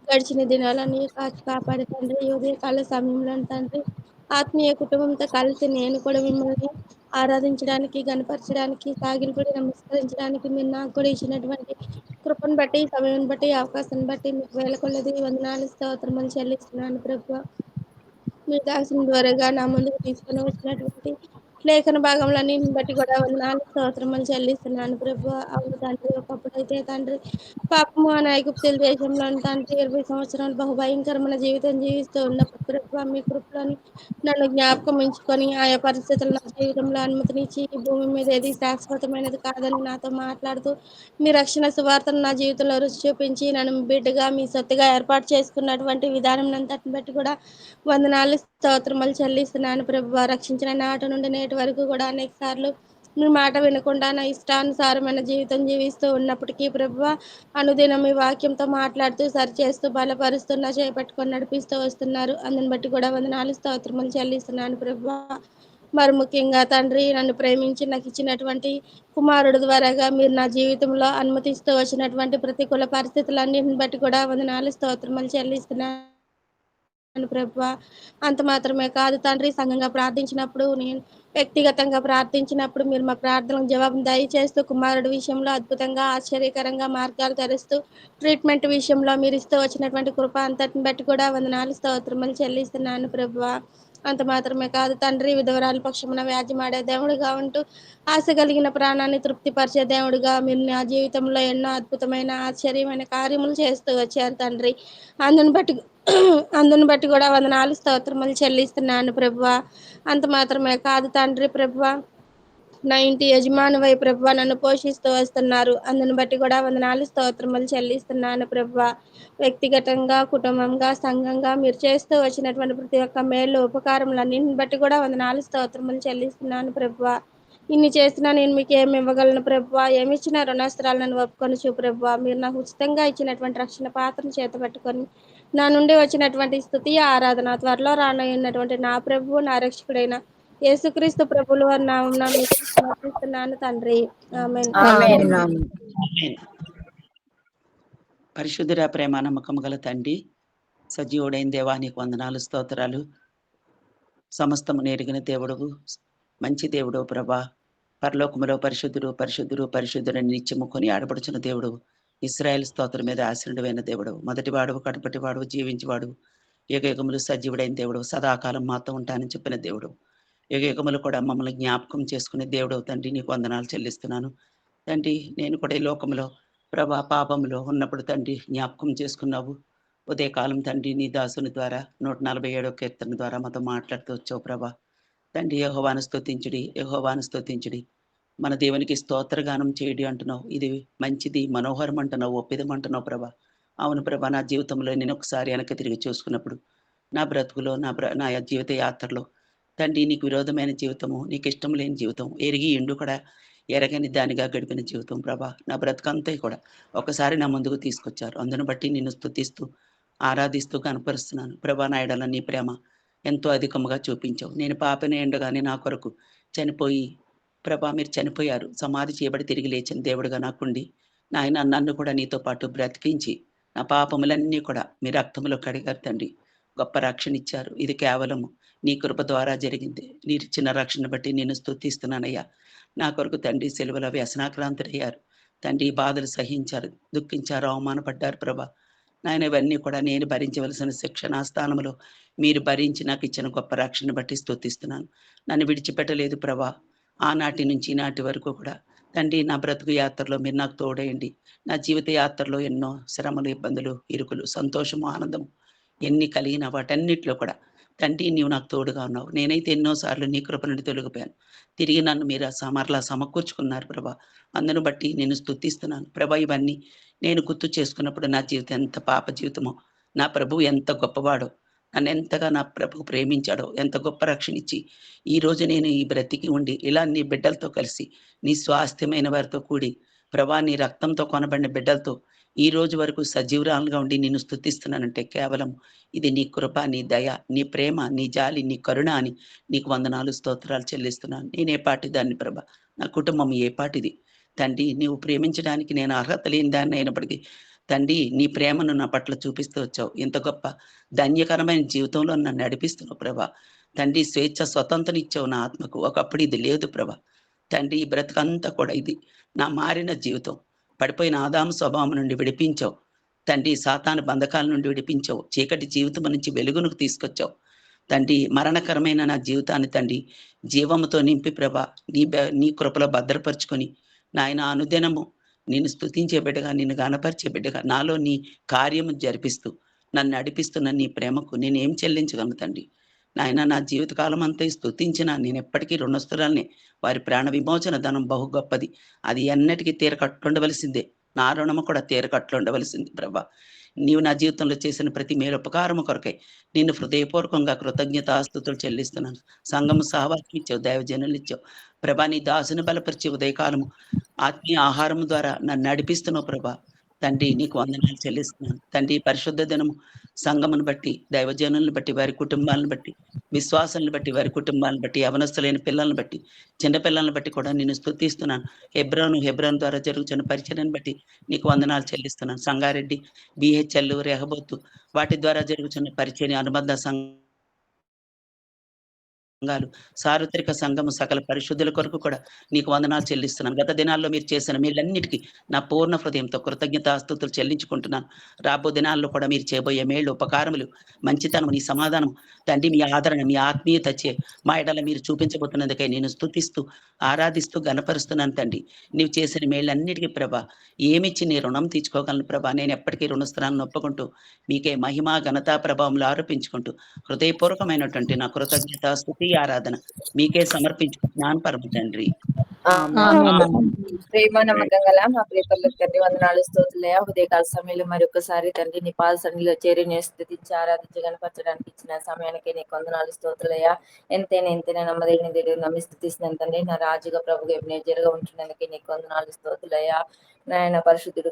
గడిచిన దినాలన్నీ కాచి కాపాడే తండ్రి, ఈ ఉదయకాల సమయంలో తండ్రి ఆత్మీయ కుటుంబంతో కలిసి నేను కూడా మిమ్మల్ని ఆరాధించడానికి, గణపరచడానికి, సాగిలపడి నమస్కరించడానికి మీరు నాకు కూడా ఇచ్చినటువంటి కృపను బట్టి, సమయం బట్టి, అవకాశాన్ని బట్టి మీకు వేల కొలది వందనాలు స్తోత్రములు చెల్లిస్తున్నాను ప్రభువా. మీరు దాసిన ద్వారాగా నా ముందుకు తీసుకొని వచ్చినటువంటి లేఖన భాగంలన్నింటిని బట్టి కూడా వందనాలు స్తోత్రములు చెల్లిస్తున్నాను ప్రభువా. అవును తండ్రి, ఒకప్పుడైతే తండ్రి పాపము అనే ఐగుప్తుల దేశంలో తండ్రి 20 సంవత్సరాలు బహుభయంకరమైన జీవితం జీవిస్తూ ఉన్నప్పుడు ప్రభువా మీ కృపలోని నన్ను జ్ఞాపకం ఉంచుకొని ఆయా పరిస్థితులు నా జీవితంలో అనుమతినిచ్చి ఈ భూమి మీద ఏది శాశ్వతమైనది కాదని నాతో మాట్లాడుతూ మీ రక్షణ సువార్తను నా జీవితంలో రుచి చూపించి నన్ను మీ బిడ్డగా మీ సొత్తుగా ఏర్పాటు చేసుకున్నటువంటి విధానం అంతటిని బట్టి కూడా వందనాలు స్తోత్రములు చెల్లిస్తున్నాను ప్రభువా. రక్షించిన నాటి నుండి నేటి వరకు కూడా అనేక సార్లు మీ మాట వినకుండా నా ఇష్టానుసారమైన జీవితం జీవిస్తూ ఉన్నప్పటికీ ప్రభువా అనుదినం మీ వాక్యంతో మాట్లాడుతూ సరిచేస్తూ బలపరుస్తున్నా చేపట్టుకొని నడిపిస్తూ వస్తున్నారు. అందుని బట్టి కూడా వందనాలు స్తోత్రములు చెల్లిస్తున్నాను ప్రభువా. మరి ముఖ్యంగా తండ్రి నన్ను ప్రేమించి నాకు ఇచ్చినటువంటి కుమారుడు ద్వారాగా మీరు నా జీవితంలో అనుమతిస్తూ వచ్చినటువంటి ప్రతికూల పరిస్థితులన్నింటిని బట్టి కూడా వందనాలు స్తోత్రములు చెల్లిస్తున్నాను ప్రభువా. అంత మాత్రమే కాదు తండ్రి, సంఘంగా ప్రార్థించినప్పుడు నేను వ్యక్తిగతంగా ప్రార్థించినప్పుడు మీరు మా ప్రార్థనకు జవాబు దయచేస్తూ కుమారుడు విషయంలో అద్భుతంగా ఆశ్చర్యకరంగా మార్గాలు తెరుస్తూ ట్రీట్మెంట్ విషయంలో మీరు ఇస్తూ వచ్చినటువంటి కృప అంతటిని బట్టి కూడా వందనాలు స్తోత్రములు చెల్లిస్తున్నాను ప్రభువా. అంత మాత్రమే కాదు తండ్రి, విధవరాల పక్షమున వ్యాజ్యమాడే దేవుడిగా ఉంటూ ఆశ కలిగిన ప్రాణాన్ని తృప్తిపరిచే దేవుడిగా మీరు నా జీవితంలో ఎన్నో అద్భుతమైన ఆశ్చర్యమైన కార్యములు చేస్తూ వచ్చారు తండ్రి. అందుని బట్టి కూడా వందనాలు స్తోత్రములు చెల్లిస్తున్నాను ప్రభువా. అంత మాత్రమే కాదు తండ్రి ప్రభువా, నా ఇంటి యజమానివై ప్రభువా నన్ను పోషిస్తూ వస్తున్నారు. అందుని బట్టి కూడా వందనాలు స్తోత్రములు చెల్లిస్తున్నాను ప్రభువా. వ్యక్తిగతంగా, కుటుంబంగా, సంఘంగా మీరు చేస్తూ వచ్చినటువంటి ప్రతి ఒక్క మేలు ఉపకారములన్నింటిని బట్టి కూడా వందనాలు స్తోత్రములు చెల్లిస్తున్నాను ప్రభువా. ఇన్ని చేసినా నేను మీకు ఏమి ఇవ్వగలను ప్రభువా. ఏమి ఇచ్చినా రుణాస్త్రాలను ఒప్పుకొని ప్రభువా. మీరు నాకు ఉచితంగా ఇచ్చినటువంటి రక్షణ పాత్రను చేతబట్టుకొని నా నుండి వచ్చినటువంటి స్తుతి ఆరాధన త్వరలో రానున్నటువంటి నా ప్రభువు నా రక్షకుడైన యేసుక్రీస్తు ప్రభువుల వారి నామమున మీకు సమర్పిస్తున్నాను తండ్రి. ఆమేన్. ఆమేన్. ఆమేన్. పరిశుద్ధుడ ప్రేమ నమ్మకం గల తండ్రి, సజీవుడైన దేవా నీకు వందనాలు స్తోత్రాలు. సమస్తము నెరిగిన దేవుడు, మంచి దేవుడు ప్రభా. పరలోకములో పరిశుద్ధుడు పరిశుద్ధుడు పరిశుద్ధుడని నిత్యము కొని ఆడపడుచున్న దేవుడు, ఇశ్రాయేలు స్తోత్రం మీద ఆశ్రయుడైన దేవుడు, మొదటివాడు కడపటివాడు జీవించేవాడు, యుగయుగములు సజీవుడైన దేవుడు, సదాకాలం మాతో ఉంటానని చెప్పిన దేవుడు, యుగయుగములు కూడా మమ్మల్ని జ్ఞాపకం చేసుకునే దేవుడు తండ్రి నీకు వందనాలు చెల్లిస్తున్నాను తండ్రి. నేను కూడా ఈ లోకంలో ప్రభా పాపంలో ఉన్నప్పుడు తండ్రి జ్ఞాపకం చేసుకున్నావు. ఉదయకాలం తండ్రి నీ దాసుని ద్వారా 147వ కీర్తన ద్వారా మాతో మాట్లాడుతూ వచ్చావు ప్రభా. తండ్రి యెహోవాను స్తుతించుడి, యెహోవాను స్తుతించుడి, మన దేవునికి స్తోత్రగానం చేయడి అంటున్నావు. ఇది మంచిది మనోహరం అంటున్నావు, ఒప్పిదం అంటున్నావు ప్రభా. అవును ప్రభా, నా జీవితంలో నేను ఒకసారి వెనక్కి తిరిగి చూసుకున్నప్పుడు నా బ్రతుకులో నా జీవిత యాత్రలో తండ్రి నీకు విరోధమైన జీవితము, నీకు ఇష్టం లేని జీవితం, ఎరిగి ఎండు కూడా ఎరగని దానిగా గడిపిన జీవితం ప్రభా. నా బ్రతుకంతా కూడా ఒకసారి నా ముందుకు తీసుకొచ్చారు. అందును బట్టి నిన్ను స్తుతిస్తూ ఆరాధిస్తూ కనపరుస్తున్నాను ప్రభా. నా ఎడల నీ ప్రేమ, ఎంతో అధికముగా చూపించావు. నేను పాపనే ఉండగానే నా కొరకు చనిపోయి ప్రభా మీరు చనిపోయారు. సమాధి చేయబడి తిరిగి లేచిన దేవుడుగా నాకుండి, నాయన నన్ను కూడా నీతో పాటు బ్రతికించి, నా పాపములన్నీ కూడా మీ రక్తంలో కడిగారు తండ్రి. గొప్ప రక్షణ ఇచ్చారు. ఇది కేవలము నీ కృప ద్వారా జరిగింది. నీరిచ్చిన రక్షణ బట్టి నేను స్తుతిస్తున్నానయ్యా. నా కొరకు తండ్రి సిలువలో వ్యసనాక్రాంతుడయ్యారు. తండ్రి బాధలు సహించారు, దుఃఖించారు, అవమానపడ్డారు ప్రభా. నాయన ఇవన్నీ కూడా నేను భరించవలసిన శిక్ష నా స్థానంలో మీరు భరించి నాకు ఇచ్చిన గొప్ప రక్షణ బట్టి స్తుతిస్తున్నాను. నన్ను విడిచిపెట్టలేదు ప్రభా. ఆనాటి నుంచి ఈనాటి వరకు కూడా తండ్రి నా బ్రతుకు యాత్రలో మీరు నాకు తోడేయండి. నా జీవిత యాత్రలో ఎన్నో శ్రమలు, ఇబ్బందులు, ఇరుకులు, సంతోషము, ఆనందము ఎన్ని కలిగిన వాటన్నిటిలో కూడా తండ్రి నీవు నాకు తోడుగా ఉన్నావు. నేనైతే ఎన్నోసార్లు నీ కృప నుండి తొలగిపోయాను. తిరిగి నన్ను మీరు మరలా సమకూర్చుకున్నారు ప్రభా. అందును బట్టి నేను స్తుతిస్తున్నాను ప్రభా. ఇవన్నీ నేను గుర్తు చేసుకున్నప్పుడు నా జీవితం ఎంత పాప జీవితమో, నా ప్రభువు ఎంత గొప్పవాడో, నన్ను ఎంతగా నా ప్రభువు ప్రేమించాడో, ఎంత గొప్ప రక్షణ ఇచ్చి ఈ రోజు నేను ఈ బ్రతికి ఉండి ఇలా నీ బిడ్డలతో కలిసి నీ స్వాస్థ్యమైన వారితో కూడి ప్రభా నీ రక్తంతో కొనబడిన బిడ్డలతో ఈ రోజు వరకు సజీవురాలుగా ఉండి నిన్ను స్తుతిస్తున్నానంటే కేవలం ఇది నీ కృప, నీ దయ, నీ ప్రేమ, నీ జాలి, నీ కరుణ అని నీకు వందనాలు, స్తోత్రాలు చెల్లిస్తున్నాను. నేనే పాటి దాన్ని ప్రభా. నా కుటుంబం ఏ పాటిది తండ్రి. నీవు ప్రేమించడానికి నేను అర్హత లేని దాన్ని అయినప్పటికీ తండ్రి నీ ప్రేమను నా పట్ల చూపిస్తూ వచ్చావు. ఇంత గొప్ప ధన్యకరమైన జీవితంలో నన్ను నడిపిస్తున్నావు ప్రభా. తండ్రి స్వేచ్ఛ స్వతంత్రం ఇచ్చావు నా ఆత్మకు. ఒకప్పుడు ఇది లేదు ప్రభా. తండ్రి ఈ బ్రతుకంతా కూడా ఇది నా మారిన జీవితం. పడిపోయిన ఆదాము స్వభావం నుండి విడిపించావు తండ్రి. సాతాను బంధకాల నుండి విడిపించావు. చీకటి జీవితం నుంచి వెలుగును తీసుకొచ్చావు తండ్రి. మరణకరమైన నా జీవితాన్ని తండ్రి జీవముతో నింపి ప్రభా నీ కృపలో భద్రపరుచుకొని నాయన అనుదినము నిన్ను స్తుతించే బిడ్డగా, నిన్ను గణపరిచే బిడ్డగా నాలో నీ కార్యము జరిపిస్తూ నన్ను నడిపిస్తున్న నీ ప్రేమకు నేనేం చెల్లించగలను తండ్రి. నాయన నా జీవితకాలం అంతా స్తుతించిన నేను ఎప్పటికీ రుణస్తురాల్ని. వారి ప్రాణ విమోచన ధనం బహు గొప్పది. అది ఎన్నటికీ తీరకట్లుండవలసిందే. నా రుణము కూడా తీరకట్లుండవలసింది ప్రభా. నీవు నా జీవితంలో చేసిన ప్రతి మేలుపకారము కొరకై నిన్ను హృదయపూర్వకంగా కృతజ్ఞతాస్తుతులు చెల్లిస్తున్నాను. సంఘము సహవాసం ఇచ్చావు, దైవజనులు ఇచ్చావు ప్రభా. నీ దాసుని బలపరిచి ఉదయకాలము ఆత్మీయ ఆహారం ద్వారా నన్ను నడిపిస్తున్నావు ప్రభా. తండ్రి నీకు వందనాలు చెల్లిస్తున్నాను తండ్రి. పరిశుద్ధ దినము సంఘమును బట్టి, దైవజనులను బట్టి, వారి కుటుంబాలను బట్టి, విశ్వాసాలను బట్టి, వారి కుటుంబాలను బట్టి, అవనస్తులైన పిల్లలను బట్టి, చిన్న పిల్లలను బట్టి కూడా నేను స్తుతిస్తున్నాను. హెబ్రోన్ ద్వారా జరుగుతున్న పరిచయాన్ని బట్టి నీకు వందనాలు చెల్లిస్తున్నాను. సంగారెడ్డి, బిహెచ్ఎల్, రెహబోతు వాటి ద్వారా జరుగుతున్న పరిచయ అనుబంధ సంఘాలు, సార్వత్రిక సంఘము సకల పరిశుద్ధుల కొరకు కూడా నీకు వందనాలు చెల్లిస్తున్నాను. గత దినాల్లో మీరు చేసిన మీళ్ళన్నిటికీ నా పూర్ణ హృదయంతో కృతజ్ఞతాస్తుతులు చెల్లించుకుంటున్నాను. రాబో దినాల్లో కూడా మీరు చేయబోయే మేళ్ళు, ఉపకారములు, మంచితనం, నీ సమాధానం తండ్రి, మీ ఆదరణ, మీ ఆత్మీయత మా ఎడల మీరు చూపించబోతున్నందుకై నేను స్తుతిస్తూ, ఆరాధిస్తూ, గణపరుస్తున్నాను తండ్రి. నీవు చేసిన మేళ్ళన్నిటికీ ప్రభా ఏమిచ్చి నీ రుణం తీర్చుకోగలను ప్రభా. నేను ఎప్పటికీ రుణస్థానాలను ఒప్పుకుంటూ మీకే మహిమ, ఘనతా, ప్రభావములు ఆరోపించుకుంటూ హృదయపూర్వకమైనటువంటి నా కృతజ్ఞత, స్తుతి, ఆరాధన మీకే సమర్పించుకుంటున్నాను పరమ తండ్రి. ప్రేమ నమ్మకం గల మా ప్రియపరులకు తండ్రి వందనాలు, స్తోత్రులయ్యా. ఉదయకాల సమయంలో మరొకసారి తండ్రి నీ పాద సన్నిధిలో చేరి నేను స్తుతించి ఆరాధించి గణపరచడానికి ఇచ్చిన సమయానికి నీకు వందనాలు, స్తోత్రులయ్యా. ఎంతైనా నమ్మదగిన దేవుడు నమ్మి స్తుతిస్తున్నాను తండ్రి. నా రాజుగా ప్రభుగా నేజరుగా ఉంటున్నందుకే నీకు వందనాలు, స్తోత్రులయ్యా. నాయన పరిశుద్ధుడు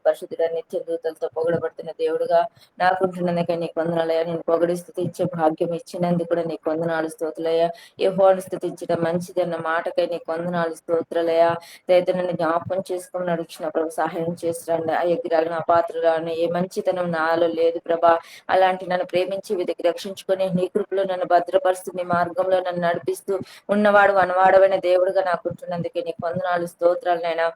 నిత్య దూతలతో పొగడబడుతున్న దేవుడుగా నాకుంటున్నందుకే నీకు వందనాలయ్యా. నేను పొగడి స్తుతించే భాగ్యం ఇచ్చినందుకు కూడా నీకు వందనాలు, స్తోత్రులయ్యా. యెహోవాను స్తుతించడం మంచిది అన్న మాటకై నీకు వందనాలు, స్తోత్రులయ్యా. దయతో నన్ను జ్ఞాపకం చేసుకుని నడుచిన ప్రభు సహాయం చేసిరండి. ఆ ఎగిరాలను, ఆ పాత్రలను ఏ మంచితనం నాలో లేదు ప్రభా. అలాంటి నన్ను ప్రేమించి వెతికి రక్షించుకొని నీ కృపలో నన్ను భద్రపరుస్తూ నీ మార్గంలో నన్ను నడిపిస్తూ ఉన్నవాడు అనవాడమైన దేవుడుగా నాకుంటున్నందుకే నీకు వందనాలు, స్తోత్రాలు నైనా.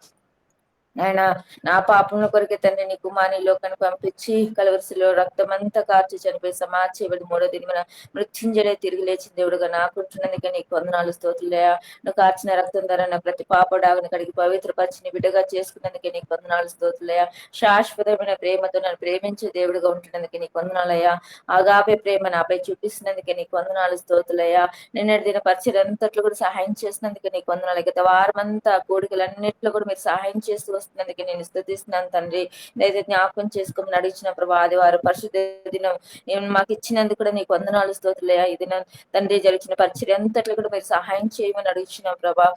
ఆయన నా పాపముల కొరికే తండ్రి నీ కుమారుని లోకానికి పంపించి కలవరిశిలో రక్తం అంతా కార్చి చనిపోయి సమాధి చేయబడి మూడో దినమున మృత్యుంజయ తిరిగి లేచిన దేవుడుగా నాకుంటున్నందుకే నీకు వందనాలు, స్తోత్రులయ్యా. నువ్వు కార్చిన రక్తం ద్వారా నా ప్రతి పాపడాగుని కడిగి పవిత్రపరిచి బిడ్డగా చేసుకున్నందుకే నీకు వందనాలు, స్తోత్రులయ్యా. శాశ్వతమైన ప్రేమతో నన్ను ప్రేమించే దేవుడుగా ఉంటున్నందుకే నీకు వందనాలయ్యా. ఆగాపే ప్రేమ నాపై చూపిస్తున్నందుకే నీకు వందనాలు, స్తోత్రులయ్యా. నిన్నటి దిన పరిచయం అంతట్లో కూడా సహాయం చేసినందుకే నీకు వందనాలు. గత వారమంతా కోడికలన్నింటిలో కూడా మీరు సహాయం చేస్తూ వస్తున్నందుకు నేను స్తుతిస్తున్నాను తండ్రి. దయచేసి జ్ఞాపకం చేసుకుని నడిచిన ప్రభా ఆదివారం పరిశుద్ధ దినం మాకు ఇచ్చినందుకు కూడా నీకు వందనాలు స్తోత్రులయ్యా. ఈ దినం తండ్రి జరిచిన పరిచర్య అంతట్లో కూడా మీరు సహాయం చేయమని అడుగుచున్నాం ప్రభా.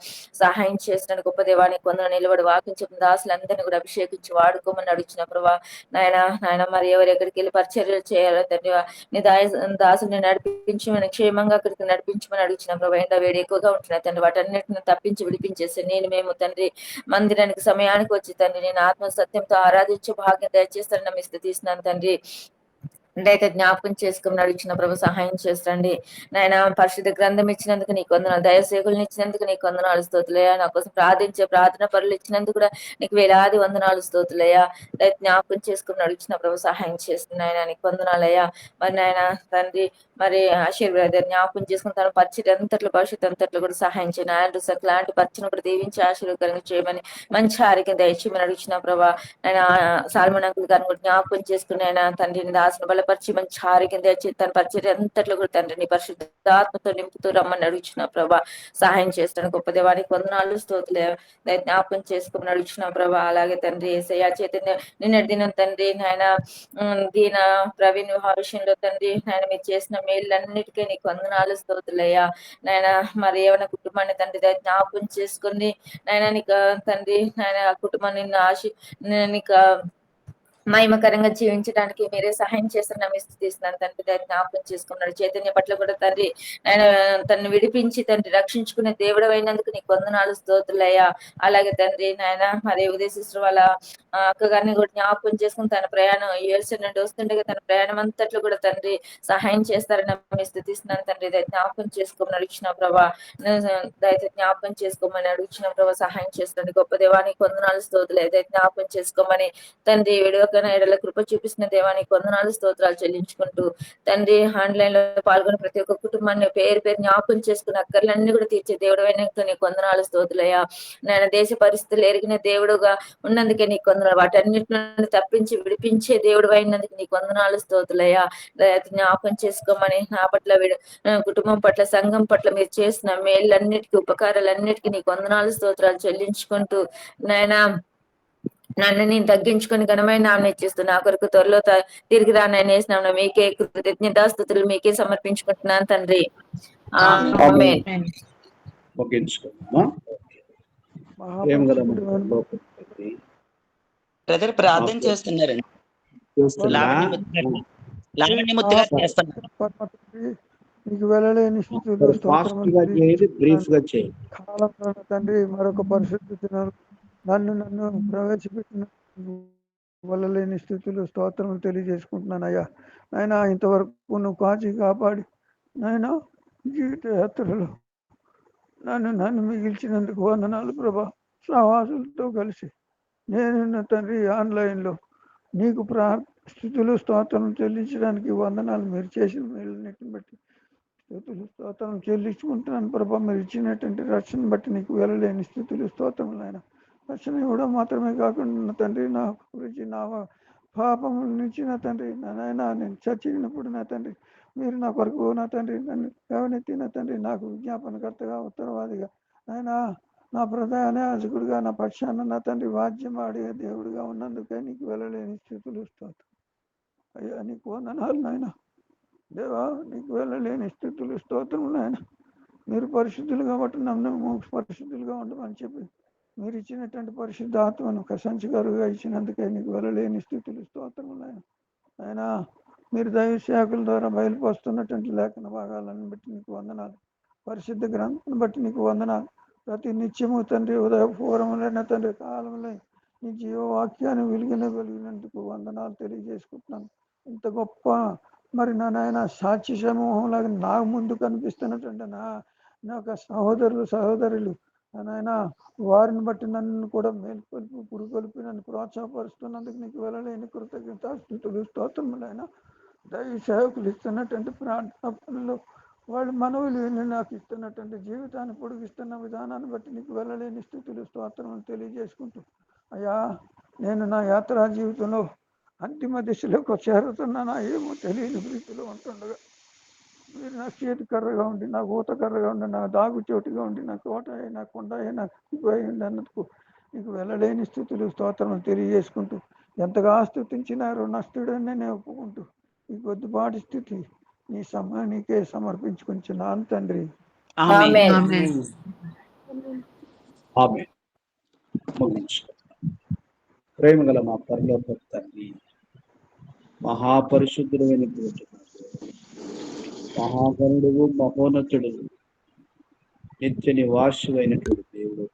సహాయం చేసిన గొప్ప దేవానికి వందన నిలబడి వాక్యం చెప్పిన దాసులందరినీ కూడా అభిషేకించి వాడుకోమని అడుగుచున్న ప్రభా. నాయన మరి ఎవరు ఎక్కడికి వెళ్ళి పరిచర్యలు చేయాలో తండ్రి నీ దాసుని నడిపించమని క్షేమంగా అక్కడికి నడిపించమని అడుగుచున్న ప్రభా. ఎండ వేడి ఎక్కువగా ఉంటున్నాయి తండ్రి, వాటన్నిటిని తప్పించి విడిపించేసి మేము తండ్రి మందిరానికి సమయానికి వచ్చి తండ్రి నేను ఆత్మ సత్యంతో ఆరాధించే భాగ్యం దయచేస్తారని మీ స్తుతిస్తున్నాను తండ్రి. అయితే జ్ఞాపకం చేసుకుని నడిచిన ప్రభు సహాయం చేస్తండి నాయన. పరిశుద్ధ గ్రంథం ఇచ్చినందుకు నీకు వందనాలు, దయసేకులను ఇచ్చినందుకు నీకు వందనాలు స్తోత్రులయ్యా. నా కోసం ప్రార్థించే ప్రార్థన పరులు ఇచ్చినందుకు కూడా నీకు వేలాది వందనాలు స్తోత్రులయ్యా. జ్ఞాపకం చేసుకుని నడిచిన ప్రభు సహాయం చేస్తున్నాయన నీకు వందనాలయ్యా. మరి నాయన తండ్రి మరి ఆశీర్వాద జ్ఞాపకం చేసుకుని తన పరిచయం అంతట్లో భవిష్యత్ అంతట్లో కూడా సహాయం చేయను. ఆయన లాంటి పరిచయం కూడా దీవించి ఆశీర్వాదంగా చేయమని మంచి ఆరోగ్యం దయచేయమని అడిగిన ప్రభా. ఆయన సాల్మన్ అంకుల్ గారిని కూడా జ్ఞాపకం చేసుకుని ఆయన తండ్రిని దాసిన బలపరిచి మంచి ఆరోగ్యం దయచేసి తన పరిచయం అంతట్లో కూడా తండ్రిని పరిశుద్ధాత్మతో నింపుతూ రమ్మని అడుగుచున్న ప్రభా. సహాయం చేస్తాను గొప్ప దేవానికి వందనాలు స్తోత్రులే. జ్ఞాపకం చేసుకుని అడుగుచున్న ప్రభా. అలాగే తండ్రి యేసయ్యా చైతన్య నిన్నటి దినం తండ్రి నాయన దీన ప్రవీణ్ వివాహ విషయంలో తండ్రి నాయన మీరు చేసిన మేళ్ళన్నిటికీ నీకు వందనాలు స్తోత్రులయ్యా. నాయన మరి ఏమైనా కుటుంబాన్ని తండ్రి జ్ఞాపకం చేసుకుని నాయన నీకు తండ్రి నాయన కుటుంబాన్ని నీకు మహిమకరంగా జీవించడానికి మీరే సహాయం చేస్తున్న స్థితిస్తున్నాను తండ్రి. జ్ఞాపకం చేసుకున్నాడు చైతన్య పట్ల కూడా తండ్రి ఆయన తను విడిపించి తండ్రి రక్షించుకునే దేవుడు అయినందుకు నీకు వందనాలు స్తోత్రులయ్యా. అలాగే తండ్రి నాయన మరి ఉదయ సిస్టర్ వాళ్ళ అక్కగారిని కూడా జ్ఞాపకం చేసుకుని తన ప్రయాణం యూఎస్ నుండి వస్తుండగా తన ప్రయాణం అంతట్లో కూడా తండ్రి సహాయం చేస్తారని మీ స్థితిస్తున్నాను తండ్రి. జ్ఞాపకం చేసుకోమని అడుగుచిన ప్రభా. దయచేసి జ్ఞాపకం చేసుకోమని అడుగుచిన ప్రభా. సహాయం చేస్తుంది గొప్ప దేవానికి వందనాలు స్తోత్రులు. జ్ఞాపకం చేసుకోమని తండ్రి విడవకన ఎడల కృప చూపిస్తున్న దేవానికి వందనాలు స్తోత్రాలు చెల్లించుకుంటూ తండ్రి ఆన్లైన్ లో పాల్గొన్న ప్రతి ఒక్క కుటుంబాన్ని పేరు పేరు జ్ఞాపకం చేసుకున్న అక్కర్లన్నీ కూడా తీర్చే దేవుడు అయినందుకు నీకు వందనాలు స్తోత్రులయ్యా. నేను దేశ పరిస్థితులు ఎరిగిన దేవుడుగా ఉన్నందుకే నీకు వందనాలు, వాటన్నిటి నుండి తప్పించి విడిపించే దేవుడు అయినందుకు నీకు వందనాలు స్తోత్రులయ్యా. జ్ఞాపకం చేసుకోమని నా పట్ల కుటుంబం పట్ల సంఘం పట్ల మీరు చేసిన మేళ్ళన్నిటికీ ఉపకారాలన్నిటికీ నీకు వందనాలు స్తోత్రాలు చెల్లించుకుంటూ నాయనా నన్ను నేను తగ్గించుకొని ఘనమైన నామని ఇచ్చిస్తున్నా కొరకు త్వరలో తిరిగి రానని వేసినాను. మీకే కృతజ్ఞతాస్తుతులు మీకే సమర్పించుకుంటున్నాను తండ్రి. ఆమేన్. బ్రదర్ ప్రార్థన చేస్తున్నారండి. లావణ్యముత్తు గారు చేస్తున్నారు. నీకు వెళ్ళలేని స్థితిలో తండ్రి మరొక పరిశుద్ధ దినాలు నన్ను ప్రవేశపెట్టిన వెళ్ళలేని స్థితిలో స్తోత్రం తెలియజేసుకుంటున్నాను అయ్యా. నాయన ఇంతవరకు నువ్వు కాచి కాపాడి నాయన జీవిత యాత్రలో నన్ను మిగిల్చినందుకు వందనాలు ప్రభా. సహవాసులతో కలిసి నేను తండ్రి ఆన్లైన్లో నీకు స్థుతులు స్తోత్రం చెల్లించడానికి వందనాలు. మీరు చేసిన మేలున్నిటిని బట్టి స్థుతులు స్తోత్రం చెల్లించుకుంటున్నాను ప్రభా. మీరు ఇచ్చినటువంటి రక్షణ బట్టి నీకు వెళ్ళలేని స్థుతులు స్తోత్రములు ఆయన. రక్షణ ఇవ్వడం మాత్రమే కాకుండా తండ్రి నా గురించి నా పాపముల నుంచి నా తండ్రి నాయన నేను చచ్చినప్పుడు నా తండ్రి మీరు నా కొరకు నా తండ్రి నన్ను ఎవనెత్తి నా తండ్రి నాకు విజ్ఞాపనకర్తగా ఉత్తరవాదిగా ఆయన నా ప్రధాన యాజకుడిగా నా పక్షాన నా తండ్రి వాద్యం ఆడే దేవుడిగా ఉన్నందుకే నీకు వెళ్ళలేని స్థితులు స్తోత్రం అయ్యా. నీకు వందనాలు నాయన దేవా. నీకు వెళ్ళలేని స్థితులు స్తోత్రములు నాయన. మీరు పరిశుద్ధులు కాబట్టి నన్ను పరిశుద్ధులుగా ఉండమని చెప్పి మీరు ఇచ్చినటువంటి పరిశుద్ధ ఆత్మను కసంచి గారుగా ఇచ్చినందుకే నీకు వెళ్ళలేని స్థితులు స్తోత్రములు ఆయన. మీరు దైవ సేవకుల ద్వారా బయలుపోస్తున్నటువంటి లేఖన భాగాలను బట్టి నీకు వందనాలు. పరిశుద్ధ గ్రంథాన్ని బట్టి నీకు వందనాలు. ప్రతి నిత్యము తండ్రి ఉదయ పూర్వములైన తండ్రి కాలంలో నీ జీవవాక్యాన్ని వెలిగినందుకు వందనాలు తెలియజేసుకుంటున్నాను. ఇంత గొప్ప మరి నా నాయన సాక్షి సమూహంలాగా నాకు ముందు కనిపిస్తున్నటువంటి నా యొక్క సహోదరులు నాయన వారిని బట్టి నన్ను కూడా మేల్కొల్పి పురుగొల్పి నన్ను ప్రోత్సాహపరుస్తున్నందుకు నీకు వెళ్ళలేని కృతజ్ఞతాస్తుతులు స్తోత్రములైన. దైవ సేవకులు ఇస్తున్నటువంటి ప్రార్థనలో వాళ్ళు మనవులు నాకు ఇస్తున్నటువంటి జీవితాన్ని పొడిగిస్తున్న విధానాన్ని బట్టి నీకు వెళ్ళలేని స్థితులు స్తోత్రం తెలియజేసుకుంటూ అయ్యా నేను నా యాత్రా జీవితంలో అంతిమ దిశలోకి చేరుతున్నానా ఏమో తెలియని రీతిలో ఉంటుండగా మీరు నా చేతి కర్రగా ఉండి నా ఊత కర్రగా ఉండి నా దాగు చోటుగా ఉండి నా కోట నా కొండ నాకు అన్నందుకు నీకు వెళ్ళలేని స్థుతులు స్తోత్రం తెలియజేసుకుంటూ ఎంతగా స్తుతించినారో నష్టుడని నేను ఒప్పుకుంటూ ఈ కొద్దిపాటి స్థితి నీ నీకే సమర్పించుకుంటున్నాను తండ్రి. ఆమేన్. ఆమేన్. ఆమె ప్రేమ గల మా పరలోక తండ్రి, మహాపరిశుద్ధుడైనటువంటి మహాగణుడు, మహోన్నతుడు, నిత్య నివాసుడైనటువంటి దేవుడు,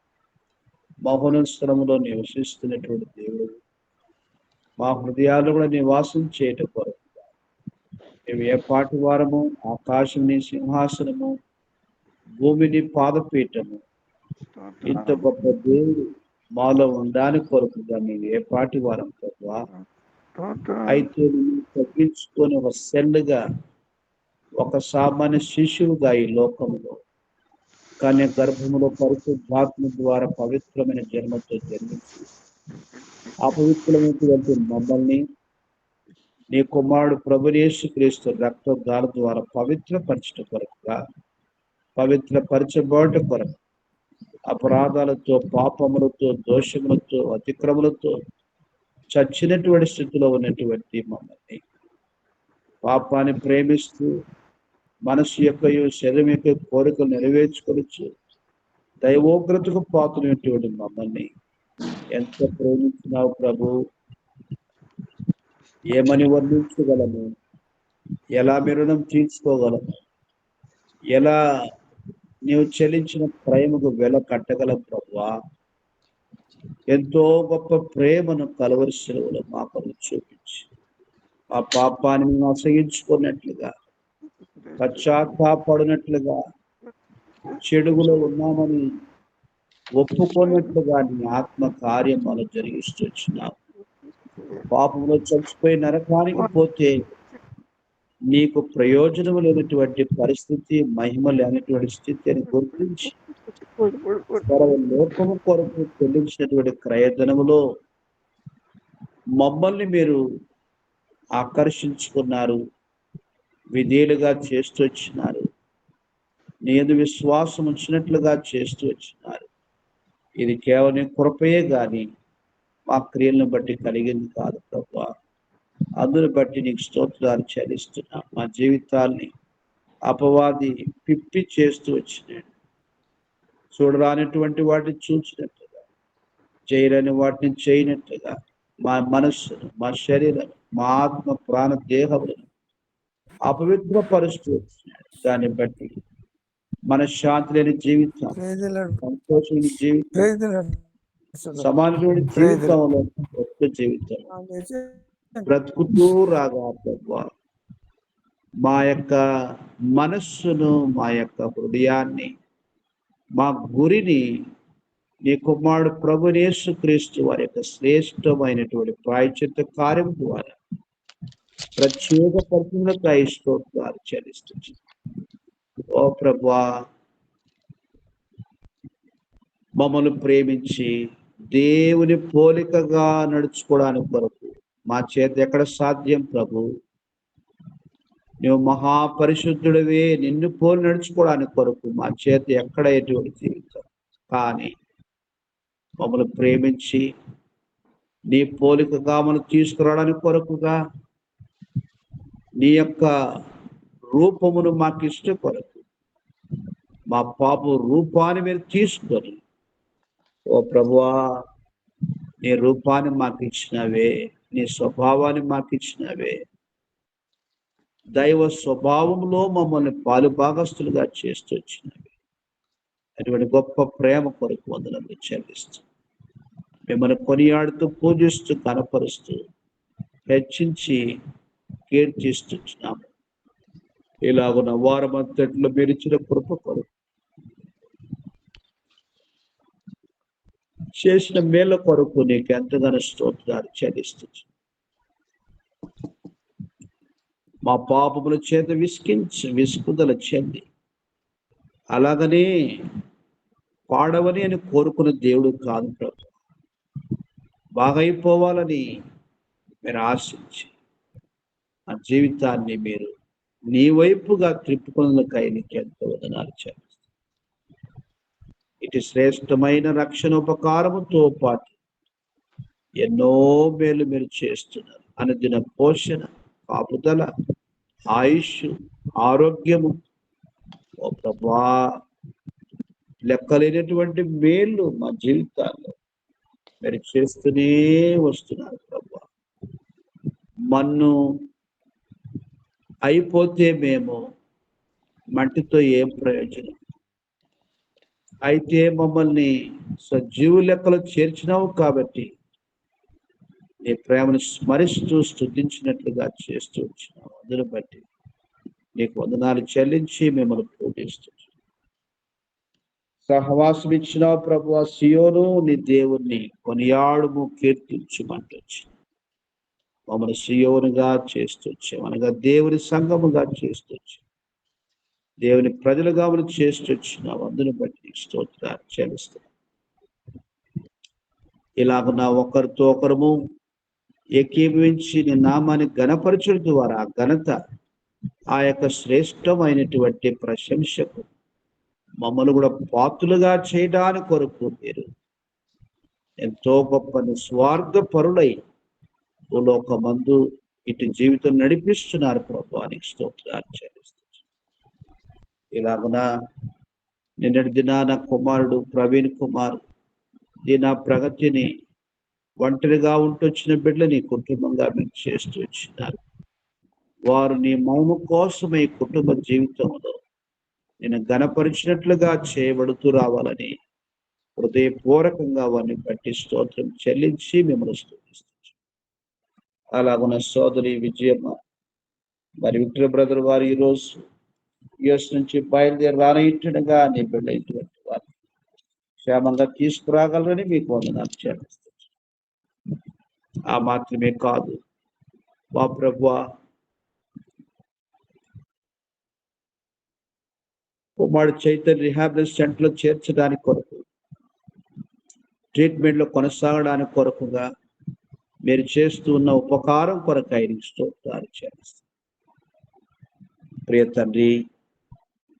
మహోన్నత స్థలములో నివసిస్తున్నటువంటి దేవుడు, మా హృదయాలు కూడా నివాసం చేయటం కొరకు మేము ఏ పాటి వారము, ఆకాశంని సింహాసనము, భూమిని పాదపీఠము, ఇంత గొప్ప దేవుడు మాలో ఉండడానికి కొరకుగా మేము ఏ పాటి వారం కదా. అయితే తగ్గించుకొని ఒక సెల్లుగా, ఒక సామాన్య శిశువుగా ఈ లోకంలో కానీ గర్భములో పరిశుద్ధాత్మ ద్వారా పవిత్రమైన జన్మతో జన్మించి అపవిత్రమైనటువంటి మమ్మల్ని నీ కుమారుడు ప్రభువు యేసుక్రీస్తు రక్తదాన ద్వారా పవిత్రపరచట కొరకుగా, పవిత్రపరచబోట కొరకు అపరాధాలతో, పాపములతో, దోషములతో, అతిక్రములతో చచ్చినటువంటి స్థితిలో ఉన్నటువంటి మమ్మల్ని పాపాన్ని ప్రేమిస్తూ మనసు యొక్క శరీరం యొక్క కోరికలు నెరవేర్చుకొనొచ్చు దైవోగ్రతకు పాత్రమైనటువంటి మమ్మల్ని ఎంత ప్రేమించినావు ప్రభు. ఏమని వర్ణించగలము? ఎలా రుణం తీర్చుకోగలము? ఎలా నీవు చెల్లించిన ప్రేమకు వెల కట్టగలం ప్రభువా? ఎంతో గొప్ప ప్రేమను కలవరి శిలువలో మా కొరకు చూపించి ఆ పాపాన్ని మేము అసహించుకున్నట్లుగా, పశ్చాత్తాపడినట్లుగా, చెడుగులో ఉన్నామని ఒప్పుకున్నట్లుగా నీ ఆత్మ కార్యం మనం జరిగిస్తూ వచ్చినావు. పాపంలో చచ్చిపోయి నరకానికి పోతే నీకు ప్రయోజనం లేనటువంటి పరిస్థితి, మహిమ లేనటువంటి స్థితి అని గుర్తించి లోకము కొరకు చెల్లించినటువంటి క్రయధనములో మమ్మల్ని మీరు ఆకర్షించుకున్నారు, విధేయులుగా చేస్తూ వచ్చినారు, నీ యందు విశ్వాసం ఉంచినట్లుగా చేస్తూ వచ్చినారు. ఇది కేవలం కృపయే గాని మా క్రియలను బట్టి కలిగింది కాదు ప్రభువా. అందుని బట్టి నీకు స్తోత్రాలు చెల్లిస్తున్నా. మా జీవితాల్ని అపవాది పిప్పి చేస్తూ వచ్చినాడు. చూడరానటువంటి వాటిని చూసినట్టుగా, చేయలేని వాటిని చేయనట్టుగా మా మనస్సును, మా శరీరం, మా ఆత్మ, ప్రాణ, దేహములను అపవిత్రపరుస్తూ వచ్చినాడు. దాన్ని బట్టి మనశ్శాంతి లేని జీవితం, సంతోషమైన జీవితం, సమానమైన జీవితంలో గొప్ప జీవితం బ్రతుకుతూ రాగా ప్రభు మా యొక్క మనస్సును, మా యొక్క హృదయాన్ని, మా గురిని నీ కుమారుడు ప్రభువు యేసుక్రీస్తు వారి యొక్క శ్రేష్టమైనటువంటి ప్రాయశ్చిత్త కార్యం ద్వారా ప్రత్యేక పరిస్థితులకు స్తోత్రాలు చెల్లిస్తుంది. ఓ ప్రభువా, మమ్మల్ని ప్రేమించి దేవుని పోలికగా నడుచుకోవడానికి కొరకు మా చేత ఎక్కడ సాధ్యం ప్రభు? నువ్వు మహాపరిశుద్ధుడివే, నిన్ను పోలి నడుచుకోవడానికి కొరకు మా చేత ఎక్కడ ఎటువంటి జీవితం, కానీ మమ్మల్ని ప్రేమించి నీ పోలికగా మనం తీసుకురావడానికి కొరకుగా నీ యొక్క రూపమును మాకు ఇష్ట కొరకు మా పాప రూపాన్ని మీరు తీసుకొని, ఓ ప్రభువా, నీ రూపాన్ని మాకు ఇచ్చినవే, నీ స్వభావాన్ని మాకు ఇచ్చినవే, దైవ స్వభావంలో మమ్మల్ని పాలుభాగస్తులుగా చేస్తూ వచ్చినవి. అటువంటి గొప్ప ప్రేమ కొరకు వందనములు చెల్లిస్తూ మిమ్మల్ని కొనియాడుతూ, పూజిస్తూ, కనపరుస్తూ, హెచ్చించి కీర్తిస్తున్నాము. ఇలాగున్న వారమంతట్లో మీరు ఇచ్చిన కృప కొరకు, చేసిన మేళ్ళ కొరకు నీకు ఎంతగానో స్తోత్రాలు చెల్లిస్తుంది. మా పాపముల చేత విసుకుదల చెంది అలాగనే పాడవని అని కోరుకున్న దేవుడు కాదు ప్రభు. బాగైపోవాలని మీరు ఆశించి ఆ జీవితాన్ని మీరు నీ వైపుగా త్రిప్పుకున్నకై నీకు ఎంతో వదనాలు చెల్లిస్తాను. ఇటు శ్రేష్టమైన రక్షణ ఉపకారముతో పాటు ఎన్నో మేలు మీరు చేస్తున్నారు. అనుదిన పోషణ, కాపుదల, ఆయుష్, ఆరోగ్యము, ఓ ప్రభా, లెక్కలేనటువంటి మేలు మా జీవితాల్లో మీరు చేస్తూనే వస్తున్నారు ప్రభా. మన్ను అయిపోతే మేము మట్టితో ఏం ప్రయోజనం? అయితే మమ్మల్ని సజీవు లెక్కలో చేర్చినావు కాబట్టి నీ ప్రేమను స్మరిస్తూ స్తుతించినట్లుగా చేస్తూ వచ్చినావు. అందును బట్టి నీకు వందనాలు చెల్లించి మిమ్మల్ని పూజిస్తూ సహవాసం ఇచ్చినావు ప్రభువా. సియోను నీ దేవుణ్ణి కొనియాడుము, కీర్తించుమంటూ మమ్మల్ని సియోనుగా చేస్తూ వచ్చావు, అనగా దేవుని సంఘముగా చేస్తూ వచ్చావు, దేవుని ప్రజలుగా మనం చేస్తూ వచ్చినావు. అందును బట్టి స్తోత్రాలు చెల్లిస్తున్నాం. ఇలాగ నా ఒకరితో ఒకరము ఏకీభవించి నీ నామాన్ని ఘనపరచడం ద్వారా ఘనత, ఆ యొక్క శ్రేష్టమైనటువంటి ప్రశంసకు మమ్మల్ని కూడా పాత్రులుగా చేయడానికి కొరకు మీరు ఎంతో గొప్ప నిస్వార్థ పరులై భూలోకమందు ఇటు జీవితం నడిపిస్తున్నారు ప్రభువానికి స్తోత్రాలు చెల్లిస్తున్నారు. ఇలాగున నిన్నటి దినాన కుమారుడు ప్రవీణ్ కుమార్ నా ప్రగతిని ఒంటరిగా ఉంటొచ్చిన బిడ్డని కుటుంబంగా మీరు చేస్తూ వచ్చినారు. వారు నీ మౌన కోసమే కుటుంబ జీవితంలో నేను ఘనపరిచినట్లుగా చేయబడుతూ రావాలని హృదయపూర్వకంగా వారిని బట్టి స్తోత్రం చెల్లించి మిమ్మల్ని స్తుతిస్తున్నాను. అలాగున్న సోదరి విజయమ్మ మరి విక్టర్ బ్రదర్ వారు ఈరోజు యుఎస్ నుంచి బయలుదేరి రానయింటుండగా నీ బిడ్డ ఇటువంటి వారు క్షేమంగా తీసుకురాగలరని మీకు వందనాలు చెల్లిస్తున్నాను. ఆ మాత్రమే కాదు మా ప్రభువా, కుమారుడు చైతన్య రిహాబిలిటేషన్ సెంటర్లో చేర్చడానికి కొరకు, ట్రీట్మెంట్లో కొనసాగడానికి కొరకుగా మీరు చేస్తూ ఉన్న ఉపకారం కొరకు ఆయనకి స్తోత్రాలు చెల్లిస్తాను. ప్రియ తండ్రి,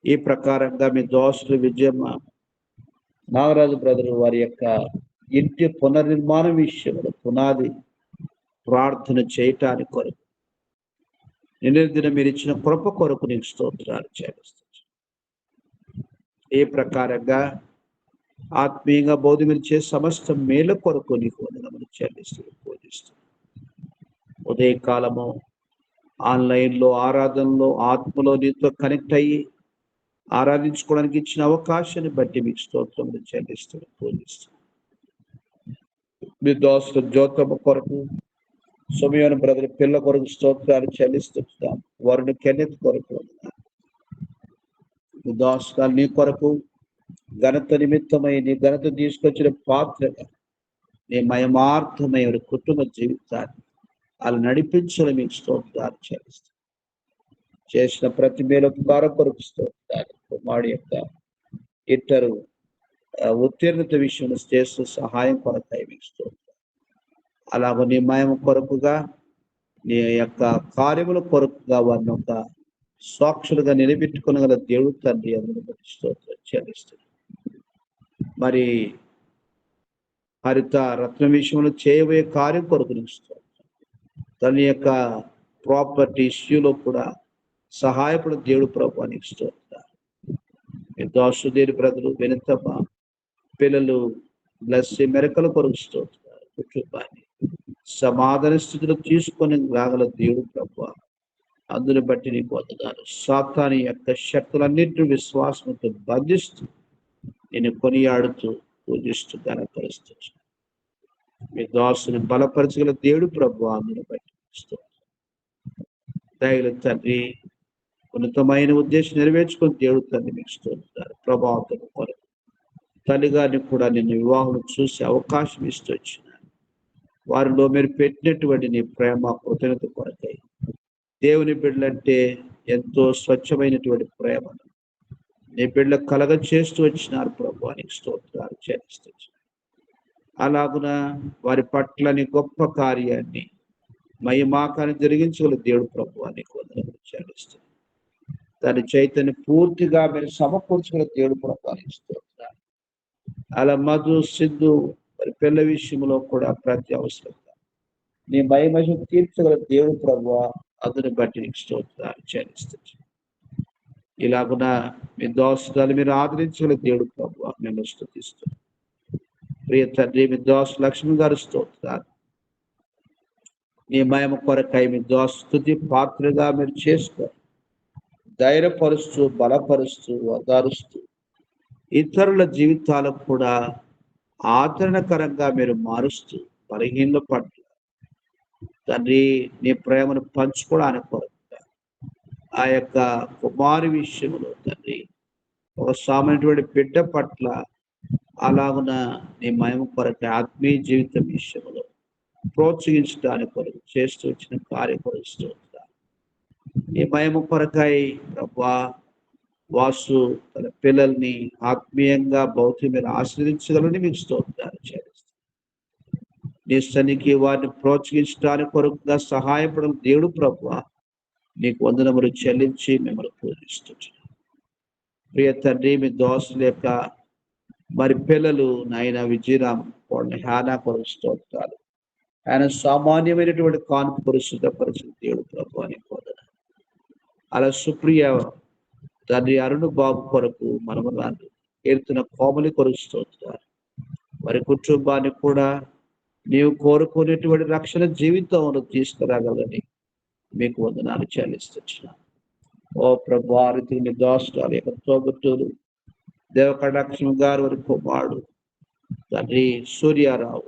ఈ ప్రకారంగా మీ దోస్తులు విజయమ్మ నాగరాజు బ్రదరు వారి యొక్క ఇంటి పునర్నిర్మాణం విషయంలో పునాది ప్రార్థన చేయటానికి కొరకు నిన్నదిన మీరు ఇచ్చిన కృప కొరకు నీకు స్తోత్రాలు చెల్లిస్తాను. ఈ ప్రకారంగా ఆత్మీయంగా బోధమిచ్చే సమస్త మేల కొరకు నీకు వందనములు చెల్లిస్తూ పూజిస్తూ ఉదయకాలము ఆన్లైన్లో ఆరాధనలో ఆత్మలో నీతో కనెక్ట్ అయ్యి ఆరాధించుకోవడానికి ఇచ్చిన అవకాశాన్ని బట్టి మీకు స్తోత్రములు చెల్లిస్తూ పూజిస్తూ మీ దోస్తు జ్యోతమ్మ కొరకు, సుమయోను బ్రదర్ పిల్ల కొరకు స్తోత్రాలు చెల్లిస్తున్నాం. వారిని కెన్నెత్ కొరకు మీ దోస్తాలు నీ కొరకు ఘనత నిమిత్తమై నీ ఘనత తీసుకొచ్చిన పాత్రగా నీ మయమార్థమైన కుటుంబ జీవితాన్ని వాళ్ళు నడిపించాలని మీకు స్తోత్రాలు చెల్లిస్తాం. చేసిన ప్రతి మేలు ఉపకారం కొరకు స్తోత్రాలు. కుమారుడు యొక్క ఇద్దరు ఉత్తీర్ణత విషయంలో చేస్తూ సహాయం కొరకై మీకు స్తోత్రాలు. అలాగ నీ మయం కొరకుగా నీ యొక్క కార్యముల కొరకుగా వారిని ఒక సాక్షులుగా నిలబెట్టుకునగల దేవుడు తండ్రి అందుని బట్టి స్తోత్రం చెల్లిస్తుంది. మరి హరిత రత్న విషయంలో చేయబోయే కార్యం కొరకు స్తోత్రం. తన యొక్క ప్రాపర్టీ ఇష్యూలో కూడా సహాయపడు దేవుడు ప్రభువానికి స్తోత్రాలు. దోషుదేరి బ్రదరు వెనుతమ్మ పిల్లలు బ్లెస్ మెరకల కొరకు స్తోత్రాలు. కుటుంబాన్ని సమాధాన స్థితిలో తీసుకొని రాగల దేవుడు ప్రభువా అందుని బట్టి నీకు వందనాలు. సాతాను యొక్క శక్తులన్నింటినీ విశ్వాసంతో బంధిస్తూ నేను కొనియాడుతూ పూజిస్తూ ఘనపరుస్తూ మీ దాసుని బలపరచగల దేవుడు ప్రభువా అందుని బట్టి దయల తండ్రి ఉన్నతమైన ఉద్దేశం నెరవేర్చుకొని దేవుడు తండ్రి మీకు స్తోత్రాలు. ప్రభావితం కొరకు తల్లిగారిని కూడా నిన్ను వివాహం చూసే అవకాశం ఇస్తూ వచ్చిన వారిలో మీరు పెట్టినటువంటి నీ ప్రేమ కృతజ్ఞత కొరకై దేవుని బిడ్డలంటే ఎంతో స్వచ్ఛమైనటువంటి ప్రేమను నీ బిడ్డ కలగ చేస్తూ వచ్చినారు ప్రభువానికి స్తోత్రాలు చెల్లిస్తూ. అలాగున వారి పట్ల నీ గొప్ప కార్యాన్ని మహిమాకాన్ని జరిగించగల దేవుడు ప్రభువానికి వందనములు చెల్లిస్తూ దాని చైతన్య పూర్తిగా మీరు సమకూర్చగల దేవుడు ప్రభువానికి స్తోత్రాలు. అలా మధు సిద్ధు మరి పిల్ల విషయంలో కూడా ప్రతి అవసరం నీ మహిమను తీర్చగల దేవుడు ప్రభువా, అందుని బట్టి నీకు స్తోత్రాలు చెల్లిస్తుంది. ఇలాగున మీ దోషాలు మీరు ఆదరించగల దేవుడు ప్రభువా, మేము స్తుతిస్తున్నాం. ప్రియ తండ్రి, మీ దోష లక్ష్మి గారు స్తోత్రాలు. నీ మహిమ కొరకై మీ దోష స్తుతి పాత్రగా మీరు చేసుకో, ధైర్యపరుస్తూ, బలపరుస్తూ, ఓదారుస్తూ, ఇతరుల జీవితాలకు కూడా ఆదరణకరంగా మీరు మారుస్తూ, బలహీనల పట్ల తండ్రి నీ ప్రేమను పంచుకోవడానికి కొరకు ఆ యొక్క కుమారి విషయంలో తండ్రి ఒక సామాన్యటువంటి బిడ్డ పట్ల అలాగున నీ మహిమ కొరకు ఆత్మీయ జీవితం విషయంలో ప్రోత్సహించడానికి కొరకు చేస్తూ వచ్చిన కార్యం కొరుస్తూ నీ మహిమ కొరకై ప్రభా వాసు తన పిల్లల్ని ఆత్మీయంగా భౌతికమైన ఆశ్రయించగలని మీకు స్తోత్రాలు చేస్తారు. నీ సన్నిధికి వారిని ప్రోత్సహించడానికి కొరకుగా సహాయపడిన దేవుడు ప్రభువా, నీకు వందనములు చెల్లించి మిమ్మల్ని పూజిస్తున్నాం. ప్రియ తండ్రి, మీ దోషుల యొక్క మరి పిల్లలు నాయన విజయరామ్ వాళ్ళని హ్యానా కొరకు స్తోత్రాలు. ఆయన సామాన్యమైనటువంటి కాన్పు పరిశుద్ధపరిచిన దేవుడు ప్రభువా, నీకు వందనాలు. అలా సుప్రియ తండ్రి అరుణ్ బాబు కొరకు మనమలాంటి కీర్తన కోమలి కొరకు స్తోత్రాలు. వారి కుటుంబాన్ని కూడా నీవు కోరుకునేటువంటి రక్షణ జీవితంలో తీసుకురాగలని మీకు వందనాలు చెల్లిస్తున్నాను. ఓ ప్రభు, ఆ రీతి మీ దోషాలు యొక్క తోబుట్టులు దేవకటాక్షం గారు వారి కుమారుడు తండ్రి సూర్యారావు,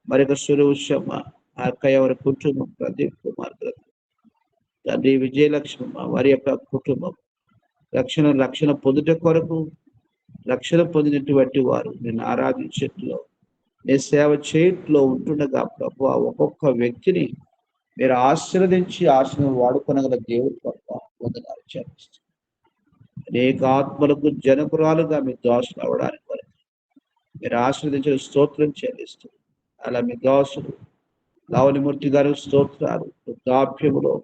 మరొక సురూషమ్మ, ఆ అక్కయ్య వారి కుటుంబం, ప్రదీప్ కుమార్ తండ్రి విజయలక్ష్మమ్మ వారి యొక్క కుటుంబం రక్షణ పొందుట కొరకు రక్షణ పొందినటువంటి వారు నేను ఆరాధించట్లో నీ సేవ చేయట్లో ఉంటుండగా ప్రభు ఒక్కొక్క వ్యక్తిని మీరు ఆశీర్వదించి ఆశను వాడుకొనగల దేవుడు ప్రభు వందనాలు చెల్లిస్తుంది. అనేక ఆత్మలకు జనకురాలుగా మీ దోషులు అవడానికి కొరకు మీరు ఆశీర్వదించిన స్తోత్రం చెల్లిస్తుంది. అలా మీ దోషులు లావణిమూర్తి గారు స్తోత్రాలు వృద్ధాప్యములో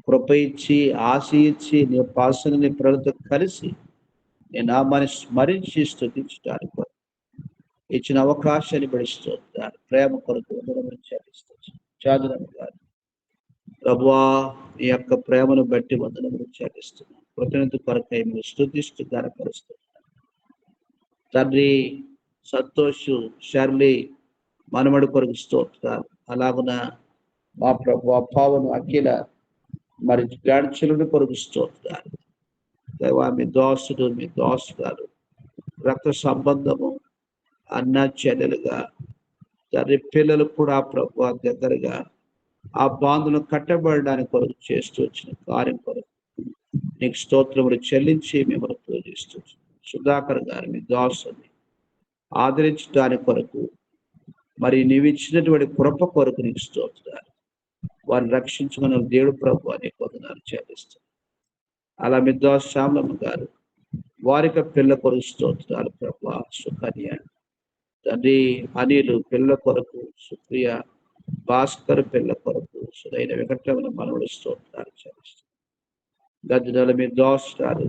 కృప ఇచ్చి ఆశ ఇచ్చి నీ పాసనని ప్రజలతో కలిసి నీ నామాన్ని స్మరించి స్తుతించడానికి ఇచ్చిన అవకాశాన్ని బడిస్తున్నారు. ప్రేమ కొరకు చెల్లిస్తారు. చాదనం గారు ప్రభువా, ఈ యొక్క ప్రేమను బట్టి వందనములు చెల్లిస్తున్నాను. కృతజ్ఞత కొరకై మీరు స్తుతిస్తూ గనపరుస్తున్నారు. తండ్రి సంతోష్ షర్లీ మనమడి కొరకు స్తోత్రాలు. అలాగున మా ప్రభువా పావను అఖిల మరి గాడ్చలుని కొరకు స్తోత్రాలు. దేవా, మీ దోసుడు మీ దోసుగారు రక్త సంబంధము అన్న చెల్లెలుగా తండ్రి పిల్లలు కూడా ప్రభు దగ్గరగా ఆ బాంధులను కట్టబడడానికి కొరకు చేస్తూ వచ్చిన కార్యం కొరకు నీకు స్తోత్రములు చెల్లించి మిమ్మల్ని పూజిస్తూ సుధాకర్ గారు మీ దోసుని ఆదరించడానికి కొరకు మరి నీవు ఇచ్చినటువంటి కృప కొరకు నీకు స్తోత్రాలు. వారిని రక్షించుకున్న దేవుడు ప్రభు అనే వందనాలు చెల్లిస్తారు. అలా మీ దోస శ్యామలమ్మ గారు వారిక పిల్ల కొరకు స్తోత్రాలు ప్రభు. సుకన్య తండ్రి అనిలు పిల్ల కొరకు, సుప్రియ భాస్కర్ పిల్ల కొరకు, సుదైన వెంకటరమణ మనవుడు స్తోత్రాలు చెల్లిస్తారు. గద్దెల మీ దోస్తారు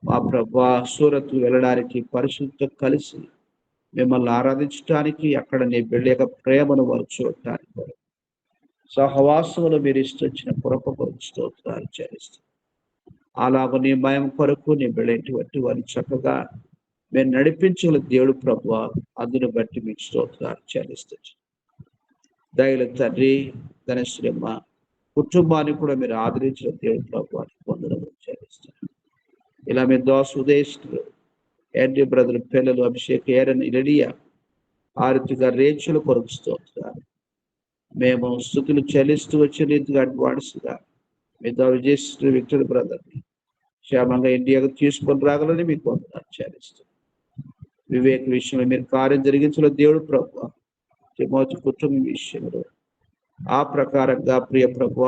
మా ప్రభు సూరత్ వెళ్ళడానికి పరిశుద్ధ కలిసి మిమ్మల్ని ఆరాధించడానికి అక్కడ నీ బిడ్డ యొక్క ప్రేమను వారు చూడటానికి సహవాసములు మీరు ఇష్టొచ్చిన కృప కొరకు స్తోత్రాలు చెల్లిస్తారు. అలాగ నీ భయం కొరకు నీ బిడ్డటువంటి వారిని చక్కగా మీరు నడిపించగల దేవుడు ప్రభు, అందుని బట్టి మీకు స్తోత్రాలు చెల్లిస్తారు. దయల తండ్రి గణేశ్వరమ్మ కుటుంబాన్ని కూడా మీరు ఆదరించిన దేవుడు ప్రభు పొందడం చెల్లిస్తారు. ఇలా మీ దోస్ ఉదయస్తులు ఏంటి బ్రదర్ పిల్లలు అభిషేక్ ఏరన్ రెడియా ఆరుతిగా రేచుల కొరకు స్తోత్రాలు. మేము స్థుతులు చెల్లిస్తూ వచ్చే రీతిగా అడ్వాన్స్గా మీ విజయశ్రీ విక్టర్ బ్రదర్ని క్షేమంగా ఇండియాకు తీసుకొని రాగలని మీకు వందనాలు చెల్లిస్తాం. వివేక్ విషయంలో మీరు కార్యం జరిగించిన దేవుడు ప్రభు, తిమోతి కుటుంబం విషయంలో ఆ ప్రకారంగా ప్రియ ప్రభు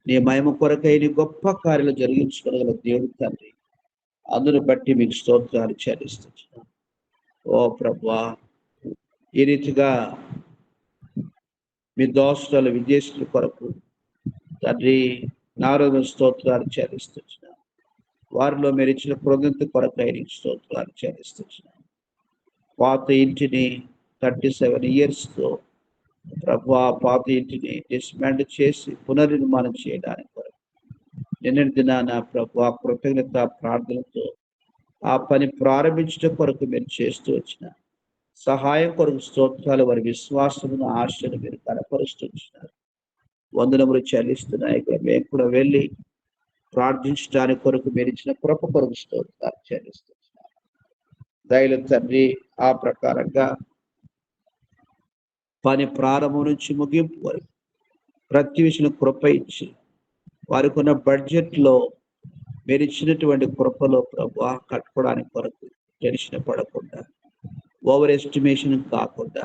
నీ మహిమ కొరకై నీ గొప్ప కార్యాలు జరిగించుకోగల దేవుడు తండ్రి, అందును బట్టి మీకు స్తోత్రాలు చెల్లిస్తున్నాం. ఓ ప్రభు, ఈ రీతిగా మీ దోషాలు విదేశీయుల కొరకు తండ్రి నారోజు స్తోత్రాలు చెల్లిస్తున్నాం. వారిలో మీరు ఇచ్చిన కృతజ్ఞత కొరకై నీకు స్తోత్రాలు చెల్లిస్తున్నాను. పాత ఇంటిని 37 yearsతో ప్రభువా పాత ఇంటిని డిస్మాండ్ చేసి పునర్నిర్మాణం చేయడానికి కొరకు నిన్నటి దినాన ప్రభువా కృతజ్ఞత ప్రార్థనతో ఆ పని ప్రారంభించడం కొరకు మీరు చేస్తూ వచ్చిన సహాయం కొరకు స్తోత్రాలు, వారి విశ్వాసమును ఆశను మీరు కనపరుస్తూ వచ్చినారు. వందనములు చెల్లిస్తున్నాయి. మేము కూడా వెళ్ళి ప్రార్థించడానికి కొరకు మీరు ఇచ్చిన కృప కొరకు స్తోత్రాలు చెల్లిస్తున్నాం. దయల తండ్రి, ఆ ప్రకారంగా పని ప్రారంభం నుంచి ముగింపు వరకు ప్రతి విషయం కృప ఇచ్చి వారికి ఉన్న బడ్జెట్లో మీరు ఇచ్చినటువంటి కృపలో ప్రభు కట్టుకోవడానికి కొరకు టెన్షన్ పడకుండా, ఓవర్ ఎస్టిమేషన్ కాకుండా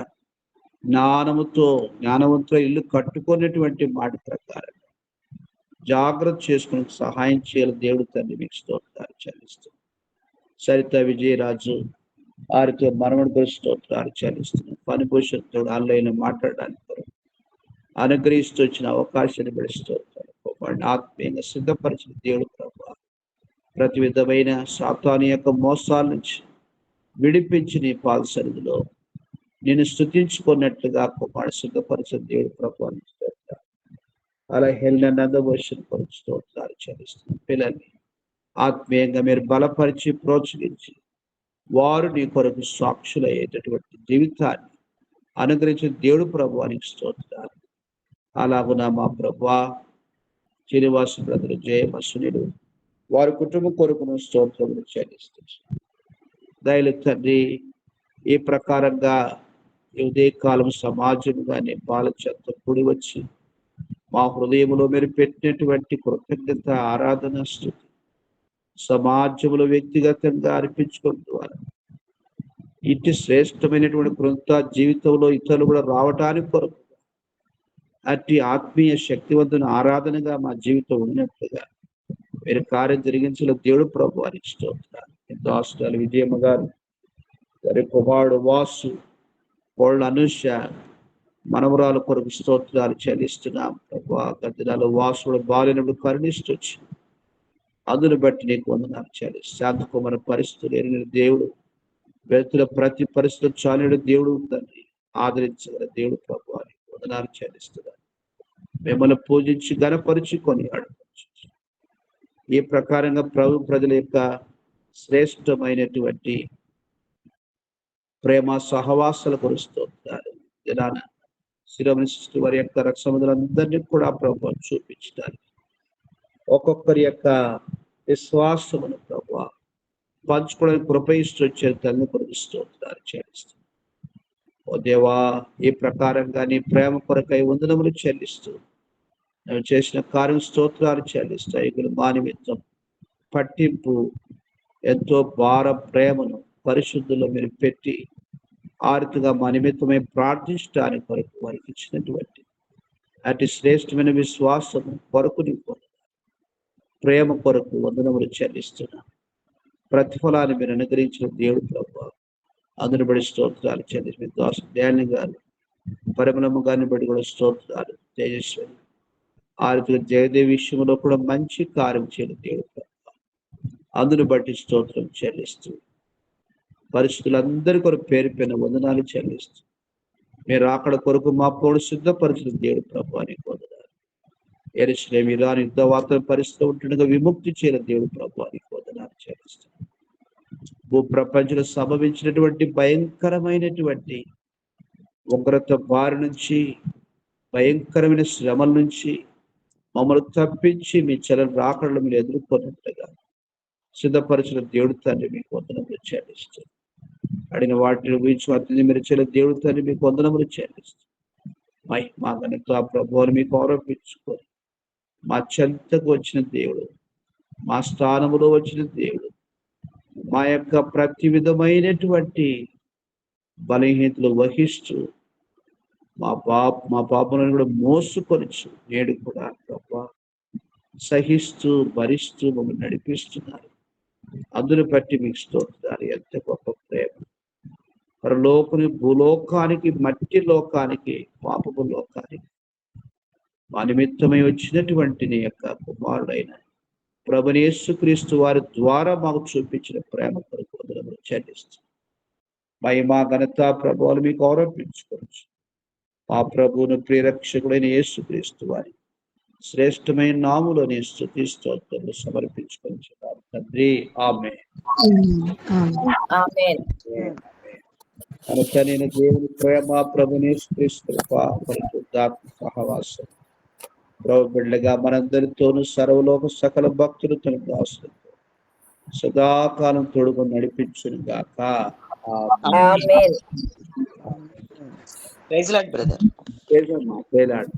జ్ఞానవంతో ఇల్లు కట్టుకున్నటువంటి మాట ప్రకారం జాగ్రత్త చేసుకుని సహాయం చేయాలి. దేవుడు తండ్రి మీకు స్తోత్రాలు చెల్లిస్తున్నాం. సరిత విజయరాజు వారితో మనవడి గురించి స్తోత్రాలు చెల్లిస్తున్నాం. పని భవిష్యత్తుడు ఆన్లైన్ మాట్లాడడానికి కొరకు అనుగ్రహిస్తూ వచ్చిన అవకాశాన్ని బట్టి స్తోత్రాలు. వాడిని ఆత్మీయంగా సిద్ధపరిచిన దేవుడు ప్రభు ప్రతి విధమైన సాతాను యొక్క మోసాల నుంచి విడిపించి నీ పాద సన్నిధిలో నేను స్తుతించుకున్నట్లుగా కుమారుడు సిద్ధపరిచిన దేవుడు ప్రభు స్తోత్రాలు. అలా హెల్న నందభూషణ కొరకు స్తోత్రాలు చెల్లిస్తున్నాం. పిల్లల్ని ఆత్మీయంగా మీరు బలపరిచి ప్రోత్సహించి వారు నీ కొరకు సాక్షులయ్యేటటువంటి జీవితాన్ని అనుగ్రహించిన దేవుడు ప్రభు అని స్తోత్రాలు. అలాగున మా ప్రభు శ్రీనివాసు బ్రదరు జయమ సునీలు వారి కుటుంబం కొరకును స్తోత్రములు చెల్లిస్తున్నాం. దయలు తండ్రి, ఈ ప్రకారంగా ఉదయకాలం సమాజంగానే బాల చెత్త కూడి వచ్చి మా హృదయంలో మీరు పెట్టినటువంటి కృతజ్ఞత ఆరాధన స్తుతి సమాజంలో వ్యక్తిగతంగా అర్పించుకోవడం ద్వారా ఇటు శ్రేష్టమైనటువంటి కృత జీవితంలో ఇతరులు కూడా రావటానికి కొరకు అట్టి ఆత్మీయ శక్తివంతుని ఆరాధనగా మా జీవితం ఉన్నట్లుగా మీరు కార్యం జరిగించిన దేవుడు ప్రభు అని స్తోత్రాలు. ఎంతో ఆశ్చర్యాలు విజయమ్మ గారు, వారి కుమారుడు వాసు, కోళ్ళ అనుష, మనవరాలు కొరకు స్తోత్రాలు చెల్లిస్తున్నాం ప్రభు. గద్దెనాలు వాసుడు బాలినప్పుడు కరుణిస్తూ వచ్చి అందును బట్టి నీకు వందనాలు చెల్లిస్తూ శాంతకుమార పరిస్థితులు ఎరిగిన దేవుడు, వ్యక్తుల ప్రతి పరిస్థితులు చాలిన దేవుడు తండ్రి, ఆదరించగల దేవుడు ప్రభు అని వందనాలు చెల్లిస్తున్నాను. మిమ్మల్ని పూజించి గణపరుచుకొని అడగచ్చు. ఈ ప్రకారంగా ప్రభు ప్రజల యొక్క శ్రేష్టమైనటువంటి ప్రేమ సహవాసాల కొరుస్తుంటారు. జనాన శిరోమణి సృష్టి వారి యొక్క రక్షములందరినీ కూడా ప్రభు చూపించడానికి ఒక్కొక్కరి యొక్క విశ్వాసమును ప్రభు పంచుకోవడానికి కృపయిస్తూ వచ్చే తల్లి కొరుస్తుంటారు చేస్తారు. ఓ దేవా, ఈ ప్రకారంగా నీ ప్రేమ కొరకై వందనములు చెల్లిస్తూ నువ్వు చేసిన కార్యం స్తోత్రాలు చెల్లిస్తాయి. మా నిమిత్తం పట్టింపు ఎంతో భార ప్రేమను పరిశుద్ధుల్లో మీరు పెట్టి ఆరుతుగా మా నిమిత్తమై ప్రార్థించడానికి కొరకు వారికి ఇచ్చినటువంటి అతి శ్రేష్టమైన విశ్వాసము కొరకు నీకు ప్రేమ కొరకు వందనములు చెల్లిస్తున్నా. ప్రతిఫలాన్ని మీరు అనుగ్రహించిన దేవుడు ప్రభు అందుని బడి స్తోత్రాలు చెల్లించి దాసు ధ్యాని గారు, పరిమళమ్మ గారిని బట్టి కూడా స్తోత్రాలు. తేజస్వరి ఆరుతుగా జయదేవి విషయంలో కూడా మంచి కార్యం చేయడం దేవుడు ప్రభు అందుని బట్టి స్తోత్రం చెల్లిస్తూ పరిస్థితులందరి కొరకు పేరు పైన వందనాలు చెల్లిస్తూ మీరు అక్కడ కొరకు మా పౌడు సిద్ధపరిచిన దేవుడు ప్రభు అని వందనాలు. యెరూషలేము ఇరాన్ యుద్ధ వార్తల పరిస్థితి ఉంటుండగా విముక్తి చేయని దేవుడు ప్రభు అని వందనాలు చెల్లిస్తూ భూప్రపంచంలో సంభవించినటువంటి భయంకరమైనటువంటి ఉగ్రత బారి నుంచి, భయంకరమైన శ్రమల నుంచి మమ్మల్ని తప్పించి మీ చలని రాకడలు మీరు ఎదుర్కొన్నట్లుగా సిద్ధపరిచిన దేవుడు తండ్రి మీకు వందనములు చెల్లిస్తారు. అడిగిన వాటిని ఊహించి అతిథి మీరు చెల్లి దేవుడు తండ్రి మీకు వందనములు చెల్లిస్తారు. మా గణిత ఆ ప్రభువుని మీకు ఆరోపించుకొని మా చెంతకు వచ్చిన దేవుడు, మా స్థానములో వచ్చిన దేవుడు, మా యొక్క ప్రతి విధమైనటువంటి బలహీనతలు వహిస్తూ మా పాపలను కూడా మోసుకొనిచ్చు నేడు కూడా ప్రభు సహిస్తూ భరిస్తూ మమ్మల్ని నడిపిస్తున్నారు. అందుని బట్టి మీకు స్తోత్రాలు. ఎంత గొప్ప ప్రేమ! పరలోకని భూలోకానికి, మట్టి లోకానికి, పాపపు లోకానికి మా నిమిత్తమై వచ్చినటువంటి నీ యొక్క కుమారుడైన ప్రభుని యేసుక్రీస్తు వారి ద్వారా మాకు చూపించిన ప్రేమ కొరకు వందనములు చెల్లిస్తాం. మహిమా ఘనత ప్రభువులు మీకు ఆరోపించుకోవచ్చు. మా ప్రభువును ప్రియరక్షకుడైన యేసుక్రీస్తు వారి శ్రేష్టమైన నామములోని స్తుతి స్తోత్రములు సమర్పించుకొని తండ్రి. ఆమేన్. ఆమేన్. కనుక నేను దేవుని ప్రేమ, ప్రభుని యేసుక్రీస్తు కృప, పరిశుద్ధాత్మ సహవాసం ప్రభు బిడ్డగా మనందరితోనూ సర్వలోక సకల భక్తులతో దాసులతో సదాకాలం తోడుగా నడిపించును గాక. Amen. Praise lord brother. Praise lord.